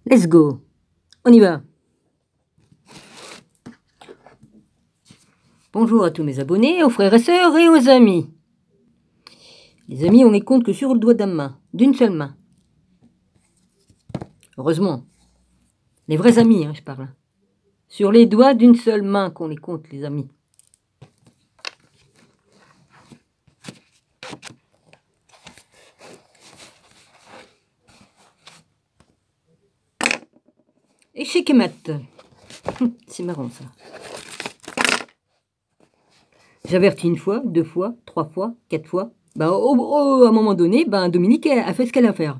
Let's go. On y va. Bonjour à tous mes abonnés, aux frères et sœurs et aux amis. Les amis, on les compte que sur le doigt d'une main, d'une seule main. Heureusement. Les vrais amis, hein, je parle. Sur les doigts d'une seule main qu'on les compte, les amis. Échec et mat. C'est marrant ça. J'avertis une fois, 2 fois, 3 fois, 4 fois. À un moment donné, Dominique a fait ce qu'elle a à faire.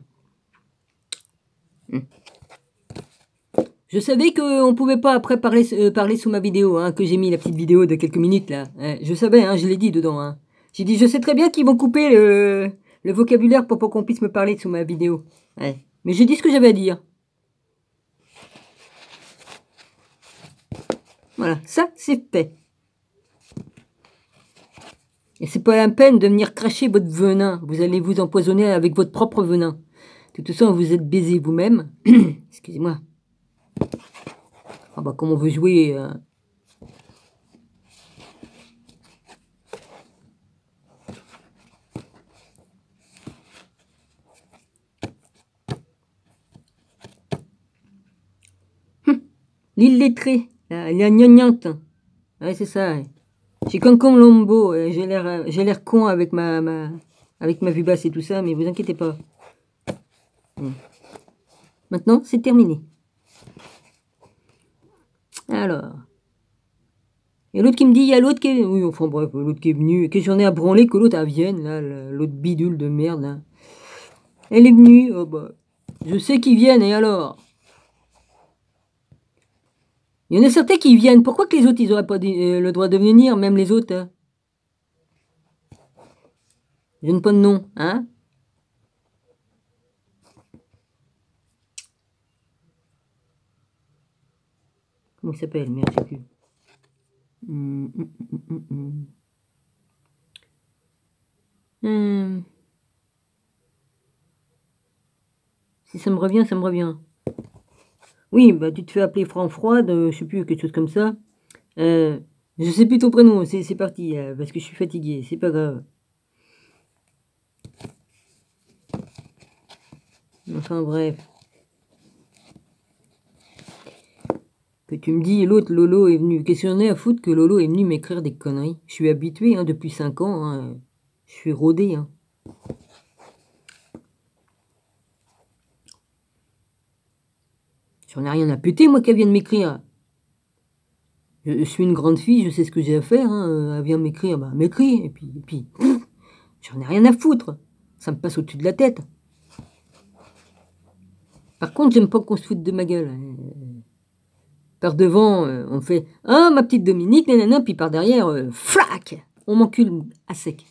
Je savais qu'on ne pouvait pas après parler sous ma vidéo, hein, que j'ai mis la petite vidéo de quelques minutes là. Je savais, hein, je l'ai dit dedans. Hein. J'ai dit, je sais très bien qu'ils vont couper le vocabulaire pour pas qu'on puisse me parler sous ma vidéo. Ouais. Mais j'ai dit ce que j'avais à dire. Voilà, ça c'est fait. Et c'est pas la peine de venir cracher votre venin. Vous allez vous empoisonner avec votre propre venin. De toute façon, vous êtes baisé vous-même. Excusez-moi. Ah comme on veut jouer... L'illettré, la gnagnante. Ouais, c'est ça. Ouais. J'ai comme Lombo. J'ai l'air con avec ma vue basse et tout ça, mais vous inquiétez pas. Maintenant, c'est terminé. Alors. Et l'autre qui me dit, il y a l'autre qui est... Oui, enfin bref, l'autre qui est venu, que j'en ai à branler, que l'autre vienne, là, l'autre bidule de merde, là. Elle est venue, oh je sais qu'ils viennent, et alors? Il y en a certains qui viennent, pourquoi que les autres, ils n'auraient pas le droit de venir, même les autres, hein? Je donne pas de nom, hein? Comment il s'appelle? Merde, je sais plus. Si ça me revient, ça me revient. Oui, tu te fais appeler Franc-Froide, je sais plus, quelque chose comme ça. Je sais plus ton prénom, c'est parti, parce que je suis fatigué, c'est pas grave. Enfin bref. Que tu me dis, l'autre, Lolo est venu. Qu'est-ce qu'on est à foutre que Lolo est venu m'écrire des conneries? Je suis habitué, hein, depuis 5 ans, hein, je suis rodé, hein. J'en ai rien à péter, moi, qu'elle vienne m'écrire. Je suis une grande fille, je sais ce que j'ai à faire, hein. Elle vient m'écrire, m'écrit, et puis j'en ai rien à foutre. Ça me passe au-dessus de la tête. Par contre, j'aime pas qu'on se foute de ma gueule. Par devant, on fait « Ah, ma petite Dominique, nanana », puis par derrière, flac, on m'encule à sec.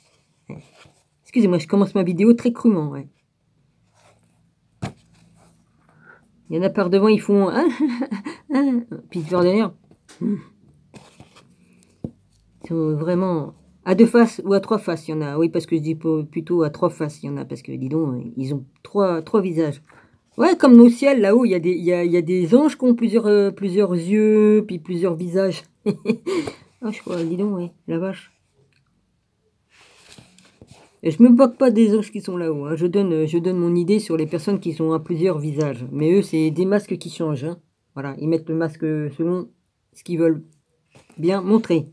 Excusez-moi, je commence ma vidéo très crûment, ouais. Il y en a par devant, ils font « puis par derrière, ils sont vraiment à 2 faces ou à 3 faces, il y en a. Oui, parce que je dis plutôt à 3 faces, il y en a, parce que, dis donc, ils ont trois visages. Ouais, comme nos ciels, là-haut, il y a des anges qui ont plusieurs yeux, puis plusieurs visages. Ah, je crois, dis donc, ouais, la vache. Et je me moque pas des anges qui sont là-haut. Hein. Je donne mon idée sur les personnes qui sont à plusieurs visages. Mais eux, c'est des masques qui changent. Hein. Voilà, ils mettent le masque selon ce qu'ils veulent bien montrer.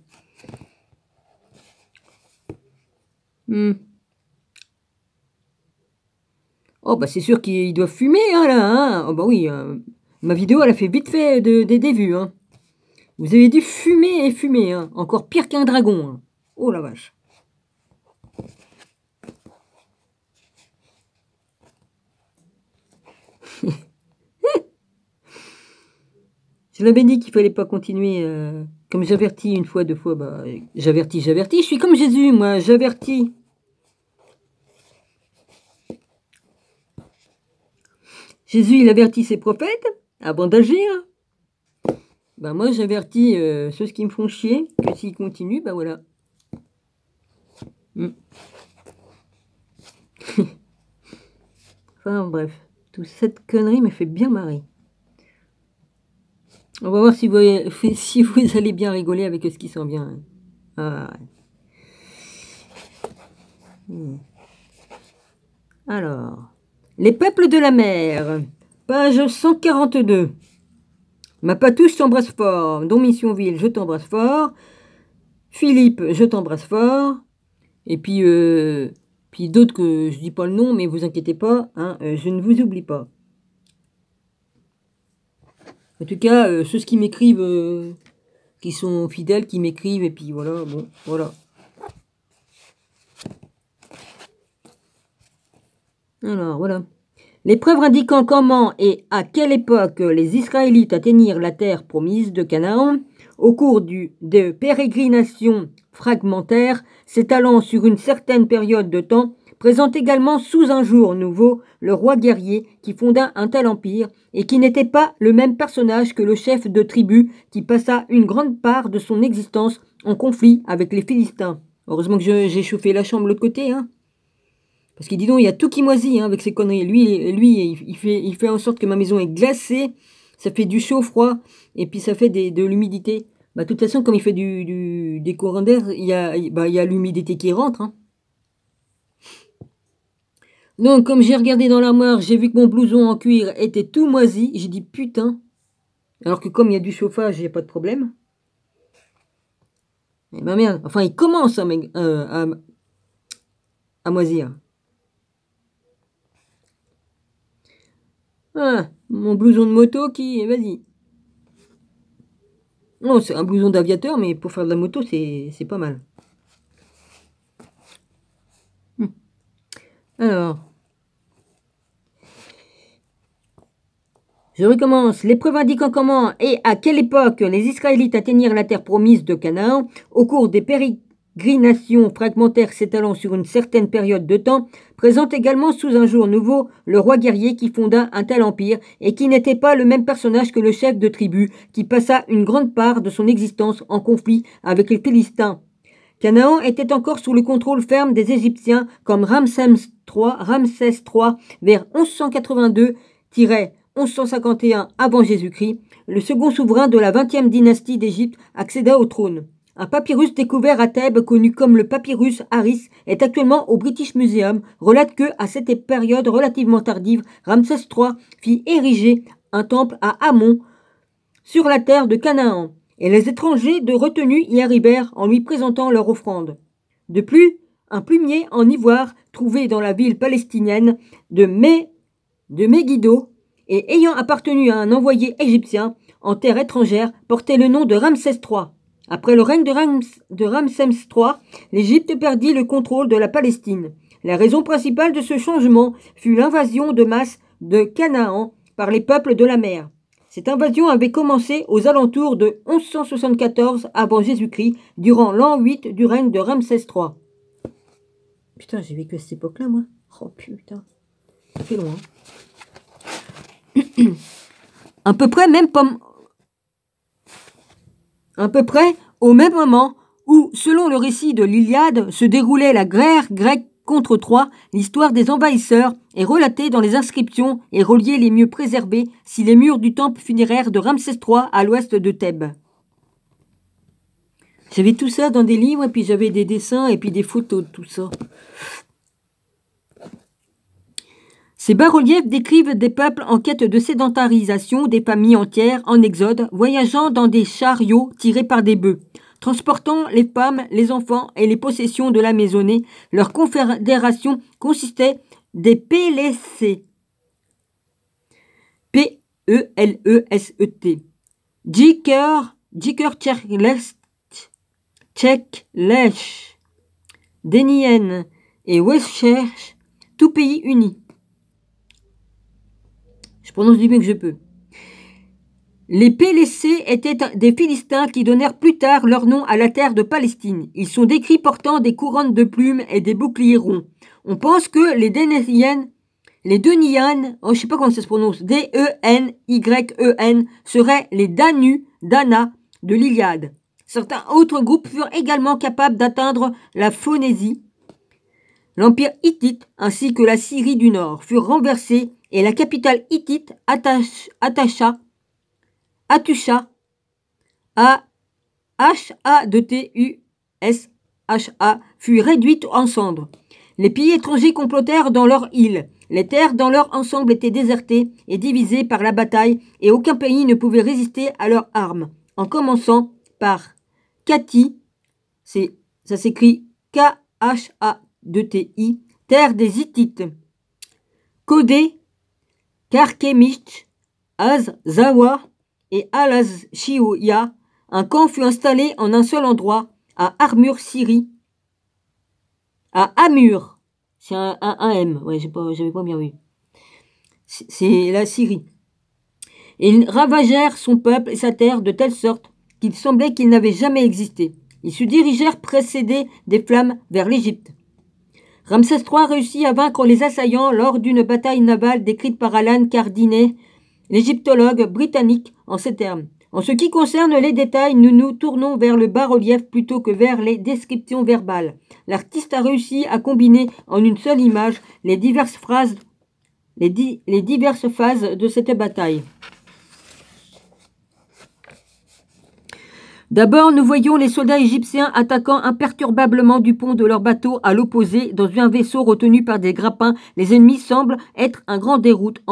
Oh, c'est sûr qu'ils doivent fumer, hein, là. Hein. Oh, oui, ma vidéo, elle a fait vite fait des vues. Hein. Vous avez dû fumer et fumer. Hein. Encore pire qu'un dragon. Hein. Oh la vache. Je l'avais dit qu'il fallait pas continuer. Comme j'avertis une fois, 2 fois, j'avertis. Je suis comme Jésus, moi, j'avertis. Jésus, il avertit ses prophètes avant d'agir. Moi, j'avertis ceux qui me font chier, que s'ils continuent, voilà. Enfin, bref. Toute cette connerie me fait bien marrer. On va voir si vous, si vous allez bien rigoler avec ce qui sent bien. Ah, ouais. Alors, les peuples de la mer, page 142. Ma patouche t'embrasse fort. Don Missionville, je t'embrasse fort. Philippe, je t'embrasse fort. Et puis d'autres que je dis pas le nom, mais vous inquiétez pas, hein, je ne vous oublie pas. En tout cas, ceux qui m'écrivent, qui sont fidèles, qui m'écrivent, et puis voilà, bon, voilà. Alors, voilà. Les preuves indiquant comment et à quelle époque les Israélites atteignirent la terre promise de Canaan, au cours de pérégrinations fragmentaires s'étalant sur une certaine période de temps, présente également sous un jour nouveau le roi guerrier qui fonda un tel empire et qui n'était pas le même personnage que le chef de tribu qui passa une grande part de son existence en conflit avec les Philistins. Heureusement que j'ai chauffé la chambre de l'autre côté, hein. Parce qu'il dit donc, il y a tout qui moisit hein, avec ses conneries. Lui il fait en sorte que ma maison est glacée, ça fait du chaud-froid, et puis ça fait de l'humidité. Bah, de toute façon, comme il fait des courants d'air, il y a l'humidité qui rentre. Hein. Donc, comme j'ai regardé dans l'armoire, j'ai vu que mon blouson en cuir était tout moisi. J'ai dit putain. Alors que comme il y a du chauffage, il n'y a pas de problème. Et ben merde. Enfin, il commence à moisir. Ah, mon blouson de moto qui... Vas-y. Non, c'est un blouson d'aviateur, mais pour faire de la moto, c'est pas mal. Alors, je recommence. Les preuves indiquant comment et à quelle époque les Israélites atteignirent la terre promise de Canaan, au cours des pérégrinations fragmentaires s'étalant sur une certaine période de temps, présente également sous un jour nouveau le roi guerrier qui fonda un tel empire et qui n'était pas le même personnage que le chef de tribu qui passa une grande part de son existence en conflit avec les Philistins. Canaan était encore sous le contrôle ferme des Égyptiens comme Ramsès III vers 1182-1151 avant Jésus-Christ, le second souverain de la 20e dynastie d'Égypte accéda au trône. Un papyrus découvert à Thèbes, connu comme le papyrus Harris, est actuellement au British Museum, relate que, à cette période relativement tardive, Ramsès III fit ériger un temple à Amon, sur la terre de Canaan, et les étrangers de retenue y arrivèrent en lui présentant leur offrande. De plus, un plumier en ivoire trouvé dans la ville palestinienne de Megiddo et ayant appartenu à un envoyé égyptien en terre étrangère portait le nom de Ramsès III. Après le règne de Ramsès III, l'Égypte perdit le contrôle de la Palestine. La raison principale de ce changement fut l'invasion de masse de Canaan par les peuples de la mer. Cette invasion avait commencé aux alentours de 1174 avant Jésus-Christ, durant l'an 8 du règne de Ramsès III. Putain, j'ai vécu à cette époque-là, moi. Oh putain, ça fait loin. À peu près au même moment où, selon le récit de l'Iliade, se déroulait la guerre grecque contre Troie, l'histoire des envahisseurs est relatée dans les inscriptions et reliée les mieux préservées si les murs du temple funéraire de Ramsès III à l'ouest de Thèbes. J'avais tout ça dans des livres, et puis j'avais des dessins et puis des photos de tout ça. Ces bas-reliefs décrivent des peuples en quête de sédentarisation, des familles entières en exode, voyageant dans des chariots tirés par des bœufs, transportant les femmes, les enfants et les possessions de la maisonnée. Leur confédération consistait des Pélésé. P-E-L-E-S-E-T. Djiker Tcheklesh, Denien et Westcherch, tout pays uni. Je prononce du mieux que je peux. Les Pélésés étaient des Philistins qui donnèrent plus tard leur nom à la terre de Palestine. Ils sont décrits portant des couronnes de plumes et des boucliers ronds. On pense que les Deniens, je sais pas comment ça se prononce, D-E-N-Y-E-N, seraient les Dana de l'Iliade. Certains autres groupes furent également capables d'atteindre la Phonésie. L'empire hittite ainsi que la Syrie du Nord furent renversés et la capitale hittite Hatusha, A-H-A-T-U-S-H-A, fut réduite en cendres. Les pays étrangers complotèrent dans leur île. Les terres dans leur ensemble étaient désertées et divisées par la bataille et aucun pays ne pouvait résister à leurs armes. En commençant par Kati, ça s'écrit K-H-A-2-T-I, terre des Hittites. Kodé, Karkemish, Az-Zawa et Alaz-Shioya, un camp fut installé en un seul endroit, à Armur, Syrie. À Amur, c'est un M, ouais, j'avais pas bien vu. C'est la Syrie. Et ils ravagèrent son peuple et sa terre de telle sorte qu'il semblait qu'ils n'avaient jamais existé. Ils se dirigèrent précédés des flammes vers l'Égypte. Ramsès III réussit à vaincre les assaillants lors d'une bataille navale décrite par Alan Cardinet, l'égyptologue britannique, en ces termes. En ce qui concerne les détails, nous nous tournons vers le bas-relief plutôt que vers les descriptions verbales. L'artiste a réussi à combiner en une seule image les diverses phases de cette bataille. D'abord, nous voyons les soldats égyptiens attaquant imperturbablement du pont de leur bateau à l'opposé, dans un vaisseau retenu par des grappins. Les ennemis semblent être en grande déroute.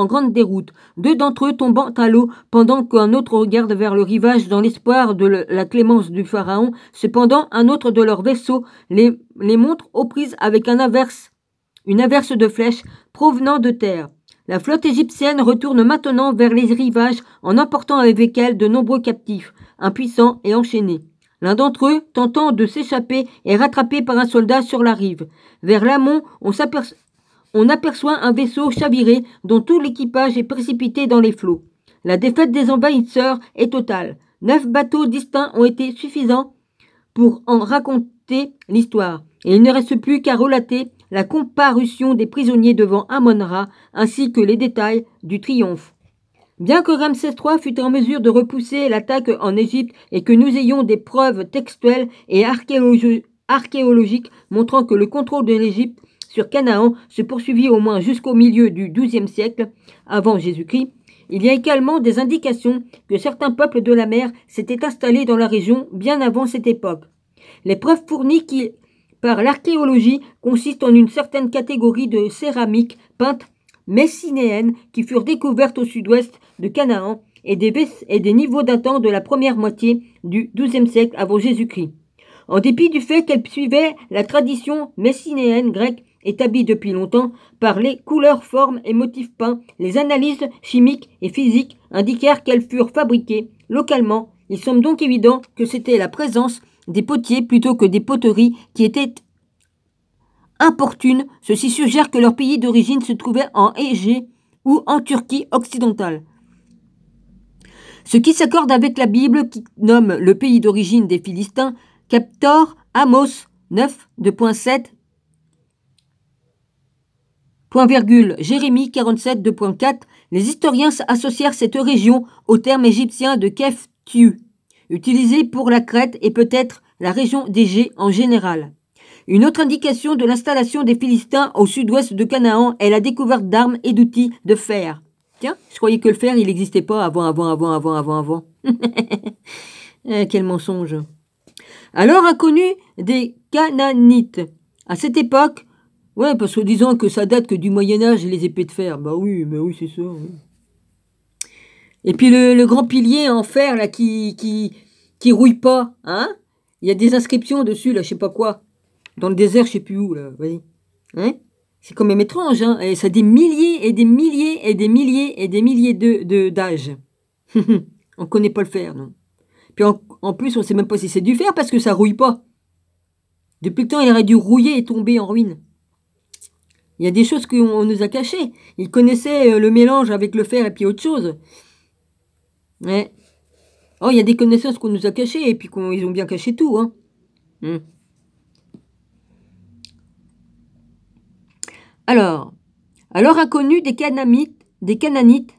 Deux d'entre eux tombant à l'eau, pendant qu'un autre regarde vers le rivage dans l'espoir de la clémence du pharaon. Cependant, un autre de leurs vaisseaux les montre aux prises avec une averse de flèches provenant de terre. La flotte égyptienne retourne maintenant vers les rivages en emportant avec elle de nombreux captifs, impuissants et enchaînés. L'un d'entre eux, tentant de s'échapper, est rattrapé par un soldat sur la rive. Vers l'amont, on aperçoit un vaisseau chaviré dont tout l'équipage est précipité dans les flots. La défaite des envahisseurs est totale. 9 bateaux distincts ont été suffisants pour en raconter l'histoire, et il ne reste plus qu'à relater la comparution des prisonniers devant Amon-Ra, ainsi que les détails du triomphe. Bien que Ramsès III fût en mesure de repousser l'attaque en Égypte et que nous ayons des preuves textuelles et archéologiques montrant que le contrôle de l'Égypte sur Canaan se poursuivit au moins jusqu'au milieu du XIIe siècle avant Jésus-Christ, il y a également des indications que certains peuples de la mer s'étaient installés dans la région bien avant cette époque. Les preuves fournies par l'archéologie consistent en une certaine catégorie de céramiques peintes messinéennes qui furent découvertes au sud-ouest de Canaan et des niveaux datant de la première moitié du XIIe siècle avant Jésus-Christ. En dépit du fait qu'elles suivaient la tradition messinéenne grecque établie depuis longtemps par les couleurs, formes et motifs peints, les analyses chimiques et physiques indiquèrent qu'elles furent fabriquées localement. Il semble donc évident que c'était la présence des potiers plutôt que des poteries qui étaient importunes. Ceci suggère que leur pays d'origine se trouvait en Égée ou en Turquie occidentale. Ce qui s'accorde avec la Bible qui nomme le pays d'origine des Philistins Captor Amos 9, 2.7, Jérémie 47, 2.4. Les historiens associèrent cette région au terme égyptien de Keftiu, utilisé pour la Crète et peut-être la région d'Égée en général. Une autre indication de l'installation des Philistins au sud-ouest de Canaan est la découverte d'armes et d'outils de fer. Tiens, je croyais que le fer, il n'existait pas avant. Quel mensonge. Alors inconnu des Canaanites. À cette époque, ouais, parce que disant que ça date que du Moyen-Âge et les épées de fer. Bah oui, c'est ça. Oui. Et puis le grand pilier en fer là qui rouille pas, hein? Il y a des inscriptions dessus là, je sais pas quoi, dans le désert, je sais plus où là, vas-y, hein? C'est quand même étrange, hein? Et ça a des milliers et des milliers et des milliers et des milliers d'âges. On connaît pas le fer, non? Puis en plus, on sait même pas si c'est du fer parce que ça rouille pas. Depuis le temps, il aurait dû rouiller et tomber en ruine. Il y a des choses qu'on nous a cachées. Ils connaissaient le mélange avec le fer et puis autre chose. Ouais. Oh, il y a des connaissances qu'on nous a cachées et puis ils ont bien caché tout, hein. Alors inconnu des Canaanites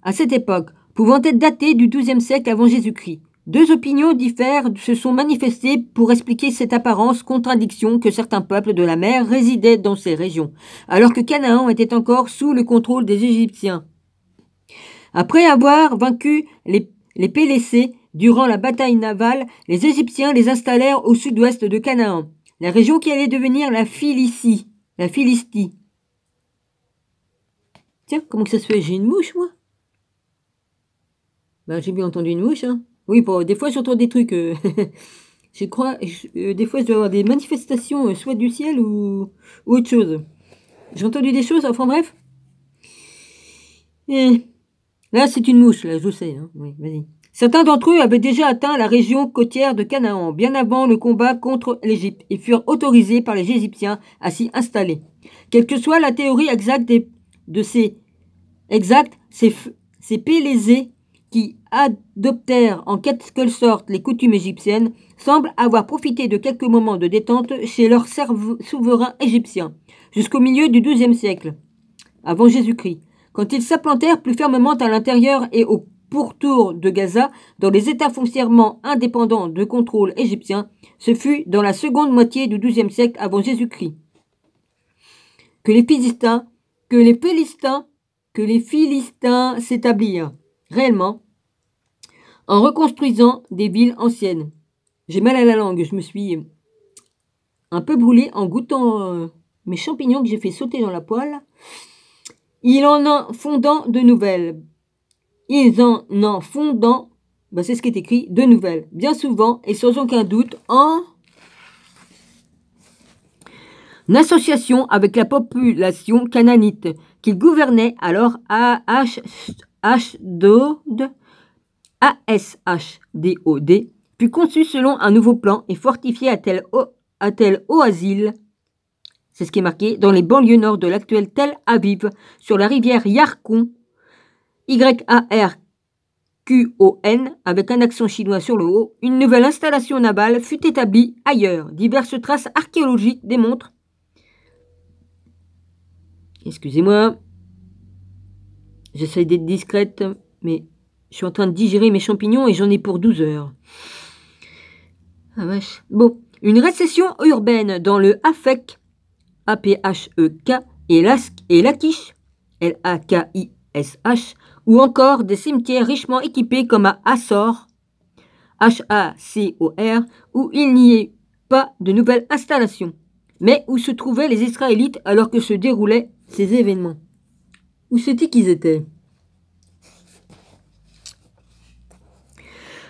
à cette époque, pouvant être datés du XIIe siècle avant Jésus-Christ. Deux opinions diffèrent se sont manifestées pour expliquer cette apparence contradiction que certains peuples de la mer résidaient dans ces régions, alors que Canaan était encore sous le contrôle des Égyptiens. Après avoir vaincu les Pélécés, durant la bataille navale, les Égyptiens les installèrent au sud-ouest de Canaan, la région qui allait devenir la Philistie. Tiens, comment que ça se fait? J'ai une mouche, moi? Ben, j'ai bien entendu une mouche, hein. Oui, bon, des fois j'entends des trucs. Je crois, des fois je dois avoir des manifestations, soit du ciel ou autre chose. J'ai entendu des choses, enfin bref. Et là, c'est une mouche, là, je sais. Hein. Oui, vas-y. Certains d'entre eux avaient déjà atteint la région côtière de Canaan, bien avant le combat contre l'Égypte, et furent autorisés par les Égyptiens à s'y installer. Quelle que soit la théorie exacte ces Pélézés qui adoptèrent en quelque sorte les coutumes égyptiennes semblent avoir profité de quelques moments de détente chez leur souverain égyptien, jusqu'au milieu du XIIe siècle, avant Jésus-Christ, quand ils s'implantèrent plus fermement à l'intérieur et au pourtour de Gaza, dans les États foncièrement indépendants de contrôle égyptien. Ce fut dans la seconde moitié du XIIe siècle avant Jésus-Christ que les Philistins s'établirent réellement en reconstruisant des villes anciennes. J'ai mal à la langue, je me suis un peu brûlée en goûtant mes champignons que j'ai fait sauter dans la poêle. Ils en fondant de nouvelles. C'est ce qui est écrit, de nouvelles. Bien souvent, et sans aucun doute, en association avec la population cananite, qu'ils gouvernaient alors à Ashdod, puis conçu selon un nouveau plan et fortifié à tel Oasil, c'est ce qui est marqué, dans les banlieues nord de l'actuel Tel Aviv, sur la rivière Yarkon, Yarkon, avec un accent chinois sur le haut. Une nouvelle installation navale fut établie ailleurs. Diverses traces archéologiques démontrent. Excusez-moi, j'essaie d'être discrète, mais je suis en train de digérer mes champignons et j'en ai pour 12 heures. Ah vache. Bon, une récession urbaine dans le Afek, A-P-H-E-K, et Lachish, L-A-K-I-S-H, ou encore des cimetières richement équipés comme à Haçor, H-A-C-O-R, où il n'y ait pas de nouvelles installations, mais où se trouvaient les Israélites alors que se déroulaient ces événements. Où c'était qu'ils étaient?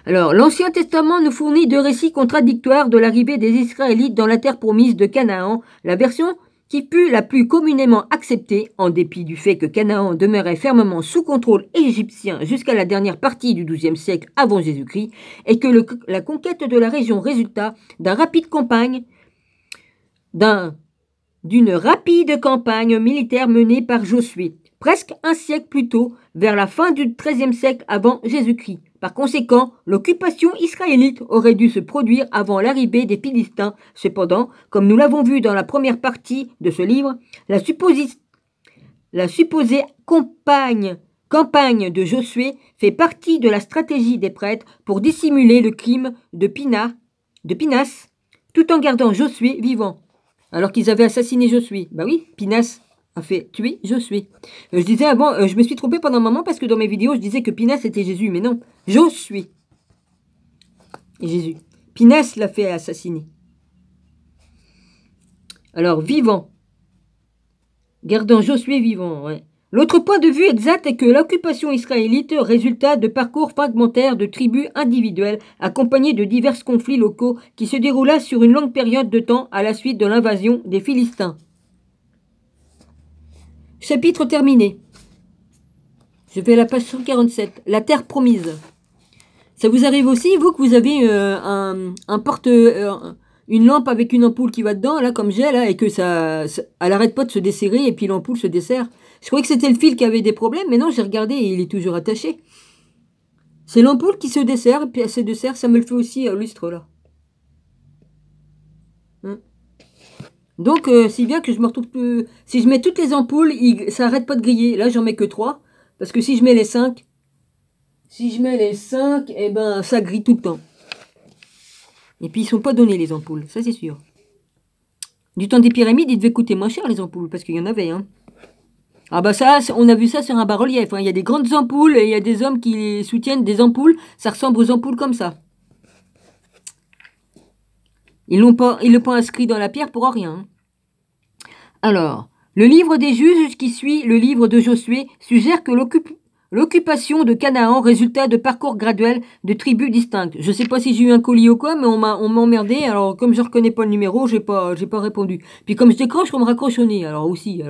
Alors, l'Ancien Testament nous fournit deux récits contradictoires de l'arrivée des Israélites dans la terre promise de Canaan. La version qui fut la plus communément acceptée, en dépit du fait que Canaan demeurait fermement sous contrôle égyptien jusqu'à la dernière partie du XIIe siècle avant Jésus-Christ, et que la conquête de la région résulta d'une rapide campagne militaire menée par Josué, presque un siècle plus tôt, vers la fin du XIIIe siècle avant Jésus-Christ. Par conséquent, l'occupation israélite aurait dû se produire avant l'arrivée des Philistins. Cependant, comme nous l'avons vu dans la première partie de ce livre, la supposée campagne de Josué fait partie de la stratégie des prêtres pour dissimuler le crime de Pinas, tout en gardant Josué vivant. Alors qu'ils avaient assassiné Josué. Bah oui, Pinas a fait tuer Josué. Je disais avant, je me suis trompée pendant un moment parce que dans mes vidéos, je disais que Pinas était Jésus, mais non, Josué et Jésus. Pinas l'a fait assassiner. Alors, vivant. Gardant Josué vivant, ouais. L'autre point de vue exact est que l'occupation israélite résulta de parcours fragmentaires de tribus individuelles accompagnés de divers conflits locaux qui se déroula sur une longue période de temps à la suite de l'invasion des Philistins. Chapitre terminé. Je vais à la page 147. La terre promise. Ça vous arrive aussi, vous, que vous avez une lampe avec une ampoule qui va dedans, là, comme j'ai, là, et que elle arrête pas de se desserrer, et puis l'ampoule se dessert. Je croyais que c'était le fil qui avait des problèmes, mais non, j'ai regardé et il est toujours attaché. C'est l'ampoule qui se dessert, et puis elle se dessert, ça me le fait aussi à lustre, là. Hein? Donc, si bien que je me retrouve plus... Si je mets toutes les ampoules, ça arrête pas de griller. Là, j'en mets que 3, parce que si je mets les 5, eh ben, ça grille tout le temps. Et puis, ils sont pas donnés, les ampoules, ça c'est sûr. Du temps des pyramides, ils devaient coûter moins cher, les ampoules, parce qu'il y en avait, hein. Ah bah ça, on a vu ça sur un bas-relief, hein. Il y a des grandes ampoules et il y a des hommes qui soutiennent des ampoules. Ça ressemble aux ampoules comme ça. Ils l'ont pas inscrit dans la pierre pour rien, hein. Alors, le livre des juges qui suit le livre de Josué suggère que l'occupation de Canaan résulta de parcours graduels de tribus distinctes. Je sais pas si j'ai eu un colis ou quoi, mais on m'a emmerdé. Alors, comme je reconnais pas le numéro, j'ai pas répondu. Puis comme je décroche, on me raccroche au nez. Alors aussi,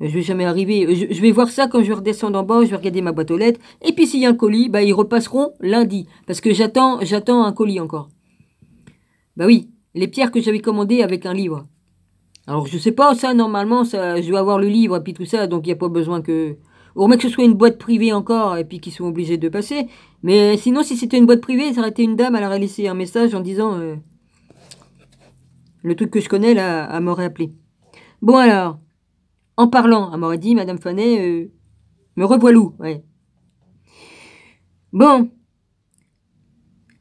je vais jamais arriver. Je vais voir ça quand je vais redescendre en bas, je vais regarder ma boîte aux lettres. Et puis s'il y a un colis, bah ils repasseront lundi. Parce que j'attends un colis encore. Bah oui, les pierres que j'avais commandées avec un livre. Alors je sais pas, ça normalement, ça, je dois avoir le livre et puis tout ça, donc il n'y a pas besoin que... Au moins que ce soit une boîte privée encore et puis qu'ils sont obligés de passer. Mais sinon, si c'était une boîte privée, ça aurait été une dame, elle aurait laissé un message en disant... le truc que je connais là, elle m'aurait appelé. Bon alors... En parlant, elle m'aurait dit, Madame Fanet, me revoilou, ouais. Bon,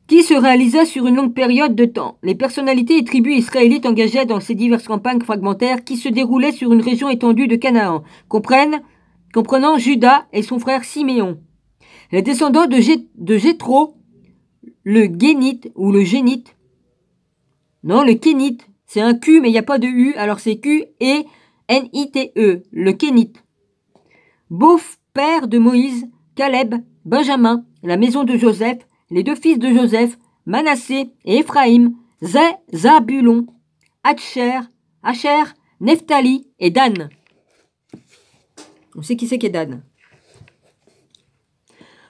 qui se réalisa sur une longue période de temps. Les personnalités et tribus israélites engagées dans ces diverses campagnes fragmentaires qui se déroulaient sur une région étendue de Canaan, comprenant Judas et son frère Siméon. Les descendants de Jéthro, le Guénite ou le Génite. Non, le Kénite, c'est un Q mais il n'y a pas de U, alors c'est Q et N-I-T-E, le Kénite. Beau-père de Moïse, Caleb, Benjamin, la maison de Joseph, les deux fils de Joseph, Manassé et Éphraïm, Zabulon, Asher, Nephtali et Dan. On sait qui c'est qui est Dan.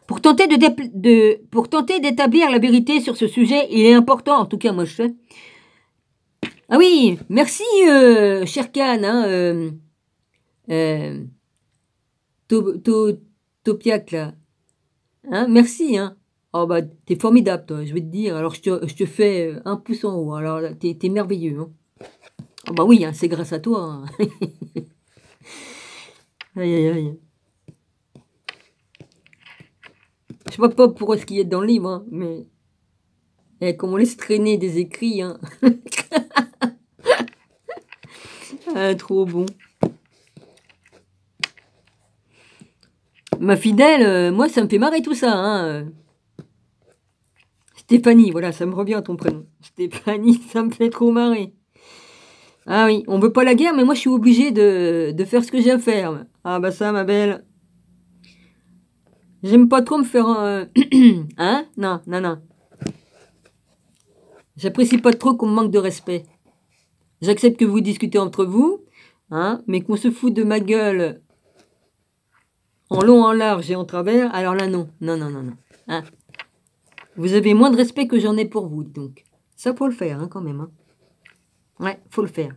Pour tenter d'établir la vérité sur ce sujet, il est important, en tout cas moi je sais. Ah oui, merci cher Khan, hein, Topiac là. Hein, merci, hein. Oh bah t'es formidable toi, je vais te dire. Alors je te fais un pouce en haut. Alors t'es merveilleux, hein. Oh bah oui, hein, c'est grâce à toi, hein. Aïe aïe aïe. Je vois pas pour ce qu'il y a dans le livre, hein, mais comme on laisse traîner des écrits, hein. Ah, trop bon. Ma fidèle, moi ça me fait marrer tout ça, hein. Stéphanie, voilà, ça me revient ton prénom. Stéphanie, ça me fait trop marrer. Ah oui, on veut pas la guerre, mais moi je suis obligée de faire ce que j'ai à faire. Ah bah ça, ma belle. J'aime pas trop me faire... hein? Non, non, non. J'apprécie pas trop qu'on me manque de respect. J'accepte que vous discutez entre vous, hein, mais qu'on se fout de ma gueule en long, en large et en travers, alors là non. Non, non, non, non. Hein? Vous avez moins de respect que j'en ai pour vous, donc. Ça, faut le faire, hein, quand même. Hein. Ouais, faut le faire.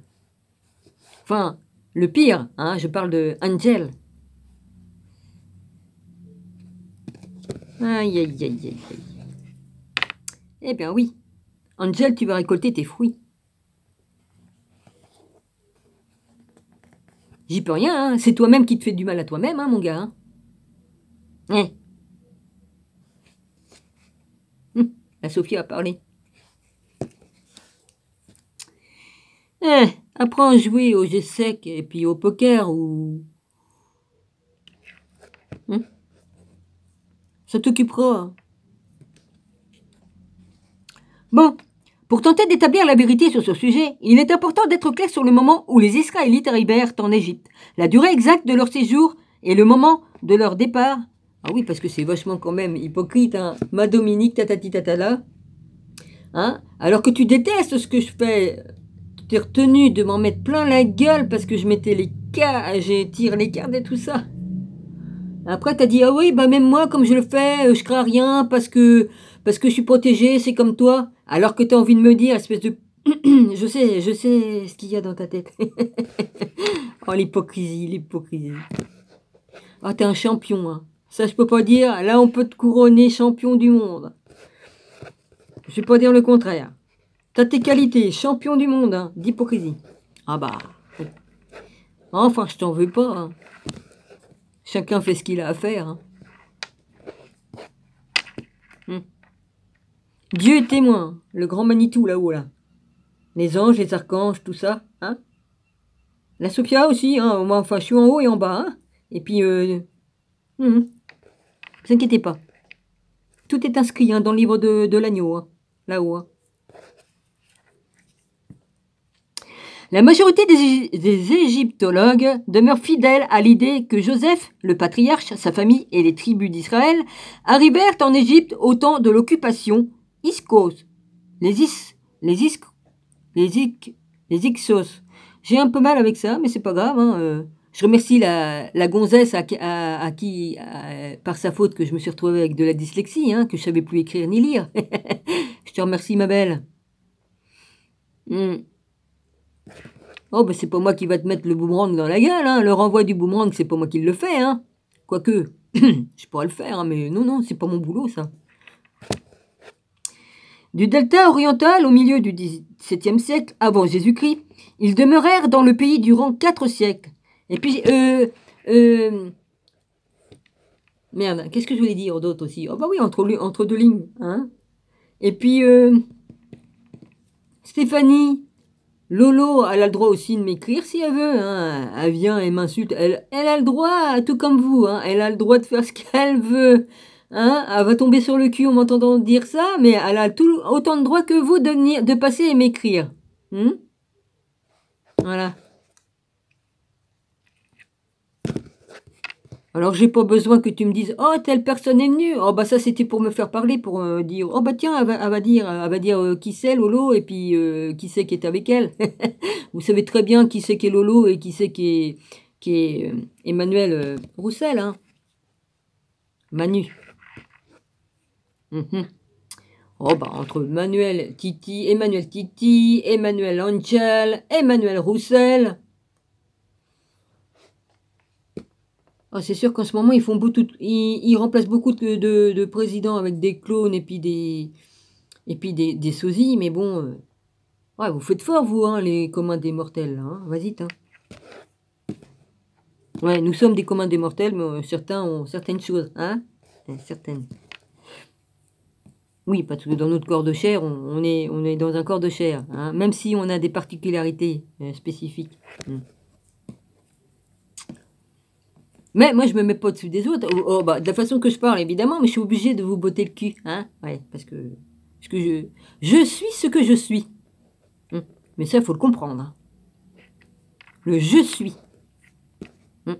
Enfin, le pire, hein, je parle de Angel. Aïe, aïe, aïe, aïe, aïe. Eh bien oui. Angel, tu vas récolter tes fruits. J'y peux rien, hein. C'est toi-même qui te fais du mal à toi-même, hein, mon gars. Hein. Eh. La Sophie a parlé. Apprends à jouer au jeu sec et puis au poker ou... Ça t'occupera. Bon, pour tenter d'établir la vérité sur ce sujet, il est important d'être clair sur le moment où les Israélites arrivèrent en Égypte, la durée exacte de leur séjour et le moment de leur départ. Ah oui, parce que c'est vachement quand même hypocrite, hein. Ma Dominique, tatati tatala. Hein? Alors que tu détestes ce que je fais, tu t'es retenu de m'en mettre plein la gueule parce que je mettais j'ai tiré les cartes et tout ça. Après, t'as dit, ah oui, bah même moi, comme je le fais, je crains rien parce que je suis protégé, c'est comme toi. Alors que t'as envie de me dire, espèce de... je sais ce qu'il y a dans ta tête. Oh, l'hypocrisie, l'hypocrisie. Ah, t'es un champion, hein. Ça, je peux pas dire. Là, on peut te couronner champion du monde. Je vais pas dire le contraire. T'as tes qualités, champion du monde, hein, d'hypocrisie. Ah bah... Enfin, je t'en veux pas, hein. Chacun fait ce qu'il a à faire. Hein. Dieu est témoin, le grand Manitou là-haut, là. Les anges, les archanges, tout ça, hein. La Sophia aussi, hein. Moi, enfin, je suis en haut et en bas, hein. Et puis, ne vous inquiétez pas. Tout est inscrit hein, dans le livre de l'agneau, hein, là-haut. Hein. La majorité des égyptologues demeurent fidèles à l'idée que Joseph, le patriarche, sa famille et les tribus d'Israël arrivèrent en Égypte au temps de l'occupation Iskos, les Ixos. J'ai un peu mal avec ça, mais c'est pas grave. Hein. Je remercie la gonzesse à qui, par sa faute, que je me suis retrouvée avec de la dyslexie, hein, que je savais plus écrire ni lire. Je te remercie, ma belle. Oh, ben c'est pas moi qui va te mettre le boomerang dans la gueule, hein. Le renvoi du boomerang, c'est pas moi qui le fais, hein. Quoique, je pourrais le faire, hein, mais non, c'est pas mon boulot, ça. Du delta oriental au milieu du XVIIe siècle, avant Jésus-Christ, ils demeurèrent dans le pays durant 4 siècles. Et puis, merde, qu'est-ce que je voulais dire d'autre aussi? Oh bah oui, entre deux lignes, hein. Et puis, Stéphanie, Lolo, elle a le droit aussi de m'écrire si elle veut. Hein. Elle vient et m'insulte. Elle a le droit, tout comme vous. Hein. Elle a le droit de faire ce qu'elle veut. Hein. Elle va tomber sur le cul en m'entendant dire ça, mais elle a autant de droit que vous de passer et m'écrire. Voilà. Alors, j'ai pas besoin que tu me dises « Oh, telle personne est venue !» Oh, bah ça, c'était pour me faire parler, pour dire « Oh, bah tiens, elle va dire qui c'est Lolo, et puis qui c'est qui est avec elle. » Vous savez très bien qui c'est qui est Lolo et qui c'est qui est Emmanuel Roussel, hein. Manu. Oh, bah entre Emmanuel Titi, Emmanuel Angel, Emmanuel Roussel... Oh, c'est sûr qu'en ce moment, ils remplacent beaucoup de présidents avec des clones et puis des sosies, mais bon, ouais, vous faites fort, vous, hein, les communs des mortels, hein, vas-y, hein. Ouais, nous sommes des communs des mortels, mais certains ont certaines choses, hein, certaines. Oui, parce que dans notre corps de chair, on est dans un corps de chair, hein, même si on a des particularités spécifiques. Mais moi, je me mets pas au-dessus des autres. Oh, bah, de la façon que je parle, évidemment, mais je suis obligée de vous botter le cul. Hein, ouais, parce que je suis ce que je suis. Mais ça, il faut le comprendre. Hein. Le je suis. En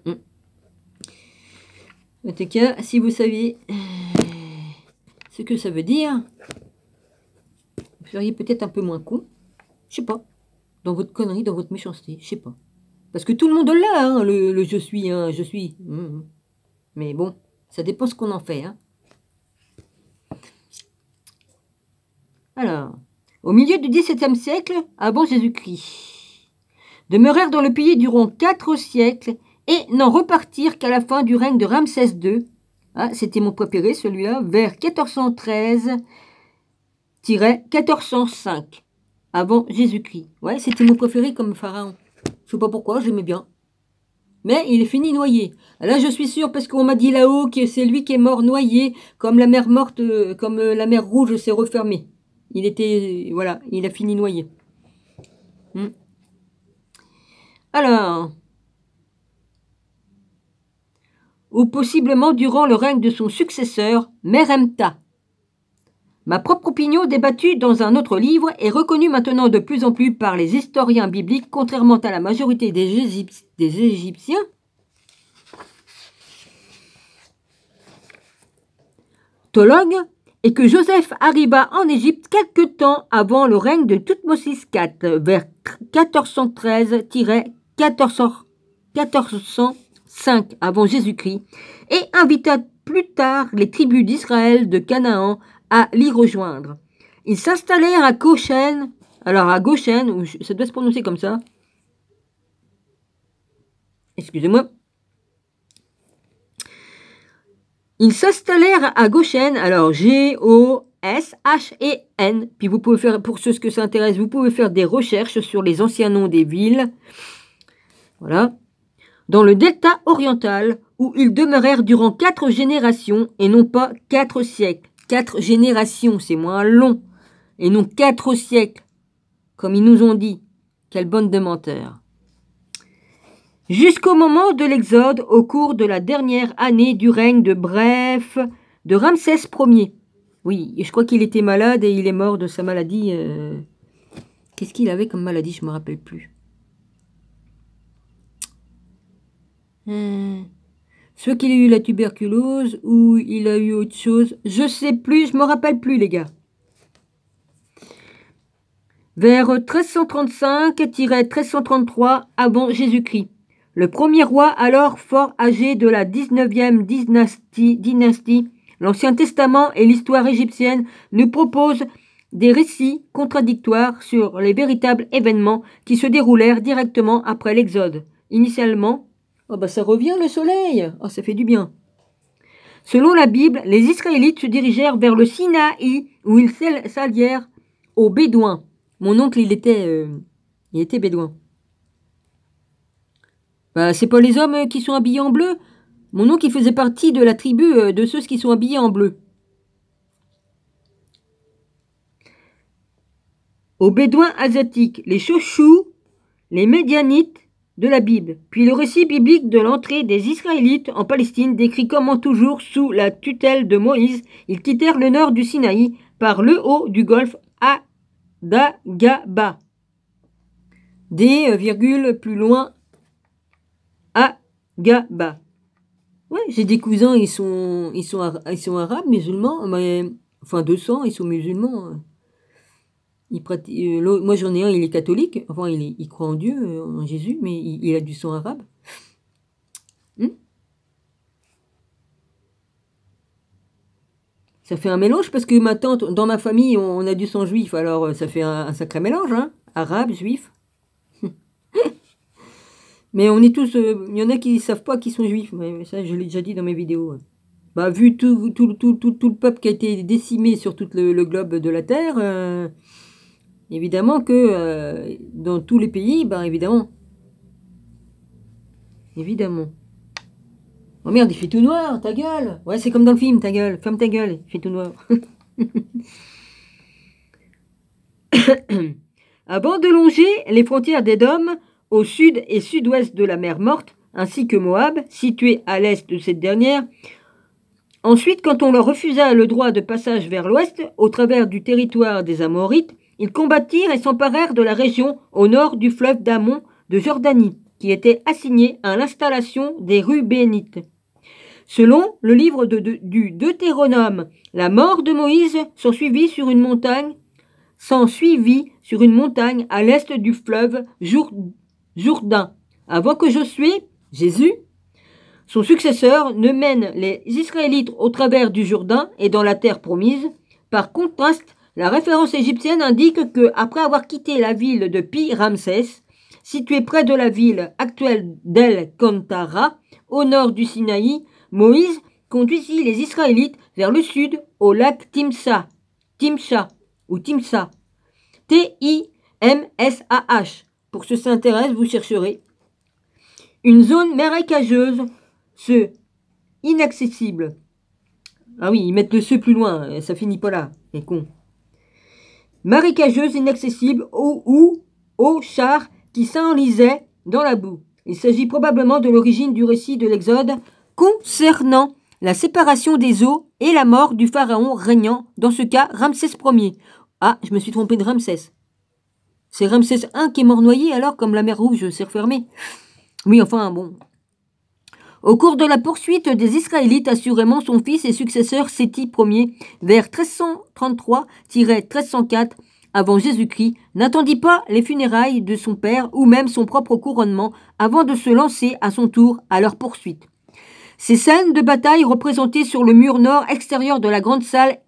tout cas, si vous saviez ce que ça veut dire, vous seriez peut-être un peu moins con. Je sais pas. Dans votre connerie, dans votre méchanceté. Je sais pas. Parce que tout le monde l'a, hein, le je suis, hein, je suis. Mais bon, ça dépend ce qu'on en fait. Hein. Alors, au milieu du XVIIe siècle, avant Jésus-Christ, demeurèrent dans le pays durant 4 siècles et n'en repartirent qu'à la fin du règne de Ramsès II. Ah, c'était mon préféré, celui-là, vers 1413-1405, avant Jésus-Christ. Ouais, c'était mon préféré comme pharaon. Je sais pas pourquoi, j'aimais bien. Mais il est fini noyé. Là, je suis sûre, parce qu'on m'a dit là-haut que c'est lui qui est mort noyé, comme la mer morte, comme la mer rouge s'est refermée. Il était, voilà, il a fini noyé. Alors, ou possiblement durant le règne de son successeur, Meremta. Ma propre opinion débattue dans un autre livre est reconnue maintenant de plus en plus par les historiens bibliques, contrairement à la majorité des Égyptiens. Tologue, et que Joseph arriva en Égypte quelque temps avant le règne de Thoutmôsis IV, vers 1413-1405 avant Jésus-Christ, et invita plus tard les tribus d'Israël de Canaan à l'y rejoindre. Ils s'installèrent à Goshen, alors à Goshen, ça doit se prononcer comme ça, excusez-moi. Ils s'installèrent à Goshen, alors G-O-S-H-E-N, puis vous pouvez faire, pour ceux que ça intéresse, vous pouvez faire des recherches sur les anciens noms des villes. Voilà. Dans le delta oriental, où ils demeurèrent durant 4 générations, et non pas 4 siècles. 4 générations, c'est moins long, et non 4 siècles, comme ils nous ont dit. Quelle bande de menteurs. Jusqu'au moment de l'Exode, au cours de la dernière année du règne de Ramsès Ier. Oui, je crois qu'il était malade et il est mort de sa maladie. Qu'est-ce qu'il avait comme maladie? Je ne me rappelle plus. Soit qu'il ait eu la tuberculose ou il a eu autre chose. Je ne sais plus, je ne me rappelle plus, les gars. Vers 1335-1333 avant Jésus-Christ. Le premier roi, alors fort âgé de la 19e dynastie, l'Ancien Testament et l'histoire égyptienne nous proposent des récits contradictoires sur les véritables événements qui se déroulèrent directement après l'Exode. Initialement, ça revient le soleil, ça fait du bien. Selon la Bible, les Israélites se dirigèrent vers le Sinaï où ils s'allièrent aux Bédouins. Mon oncle, il était bédouin. C'est pas les hommes qui sont habillés en bleu. Mon oncle, il faisait partie de la tribu de ceux qui sont habillés en bleu. Aux Bédouins asiatiques, les Chochous, les Médianites de la Bible. Puis le récit biblique de l'entrée des Israélites en Palestine décrit comment toujours sous la tutelle de Moïse, ils quittèrent le nord du Sinaï par le haut du golfe Dagaba. Plus loin, Agaba. Ouais, j'ai des cousins, ils sont arabes, musulmans, mais enfin de sang, ils sont musulmans. Moi j'en ai un, il est catholique, enfin il croit en Dieu, en Jésus, mais il a du sang arabe. Ça fait un mélange parce que ma tante, dans ma famille, on a du sang juif, alors ça fait un sacré mélange, hein, arabe, juif. Mais on est tous, il y en a qui ne savent pas qu'ils sont juifs, mais ça je l'ai déjà dit dans mes vidéos. Vu tout le peuple qui a été décimé sur tout le globe de la Terre, évidemment que dans tous les pays, évidemment. Oh merde, il fait tout noir, ta gueule. Ouais, c'est comme dans le film, ta gueule. Ferme ta gueule, il fait tout noir. Avant de longer les frontières d'Édom, au sud et sud-ouest de la mer Morte, ainsi que Moab, situé à l'est de cette dernière. Ensuite, quand on leur refusa le droit de passage vers l'ouest, au travers du territoire des Amorites, ils combattirent et s'emparèrent de la région au nord du fleuve d'Amon de Jordanie, qui était assignée à l'installation des Rubénites. Selon le livre du Deutéronome, la mort de Moïse s'ensuivit sur une montagne à l'est du fleuve Jourdain, avant que Josué, Jésus, son successeur, ne mène les Israélites au travers du Jourdain et dans la terre promise. Par contraste, la référence égyptienne indique que, après avoir quitté la ville de Pi-Ramsès, située près de la ville actuelle d'El-Kantara, au nord du Sinaï, Moïse conduisit les Israélites vers le sud au lac Timsah, Timsha. T-I-M-S-A-H. Pour ceux qui s'intéressent, vous chercherez. Une zone marécageuse, inaccessible. Ah oui, ils mettent le plus loin, ça finit pas là, les cons. Marécageuse, inaccessible, ou aux chars qui s'enlisaient dans la boue. Il s'agit probablement de l'origine du récit de l'Exode concernant la séparation des eaux et la mort du pharaon régnant, dans ce cas Ramsès Ier. Ah, je me suis trompé de Ramsès. C'est Ramsès I qui est mort noyé alors, comme la mer Rouge s'est refermée. Oui, enfin, bon. Au cours de la poursuite des Israélites, assurément son fils et successeur Séti Ier, vers 1333-1304 avant Jésus-Christ, n'attendit pas les funérailles de son père ou même son propre couronnement avant de se lancer à son tour à leur poursuite. Ces scènes de bataille représentées sur le mur nord extérieur de la grande salle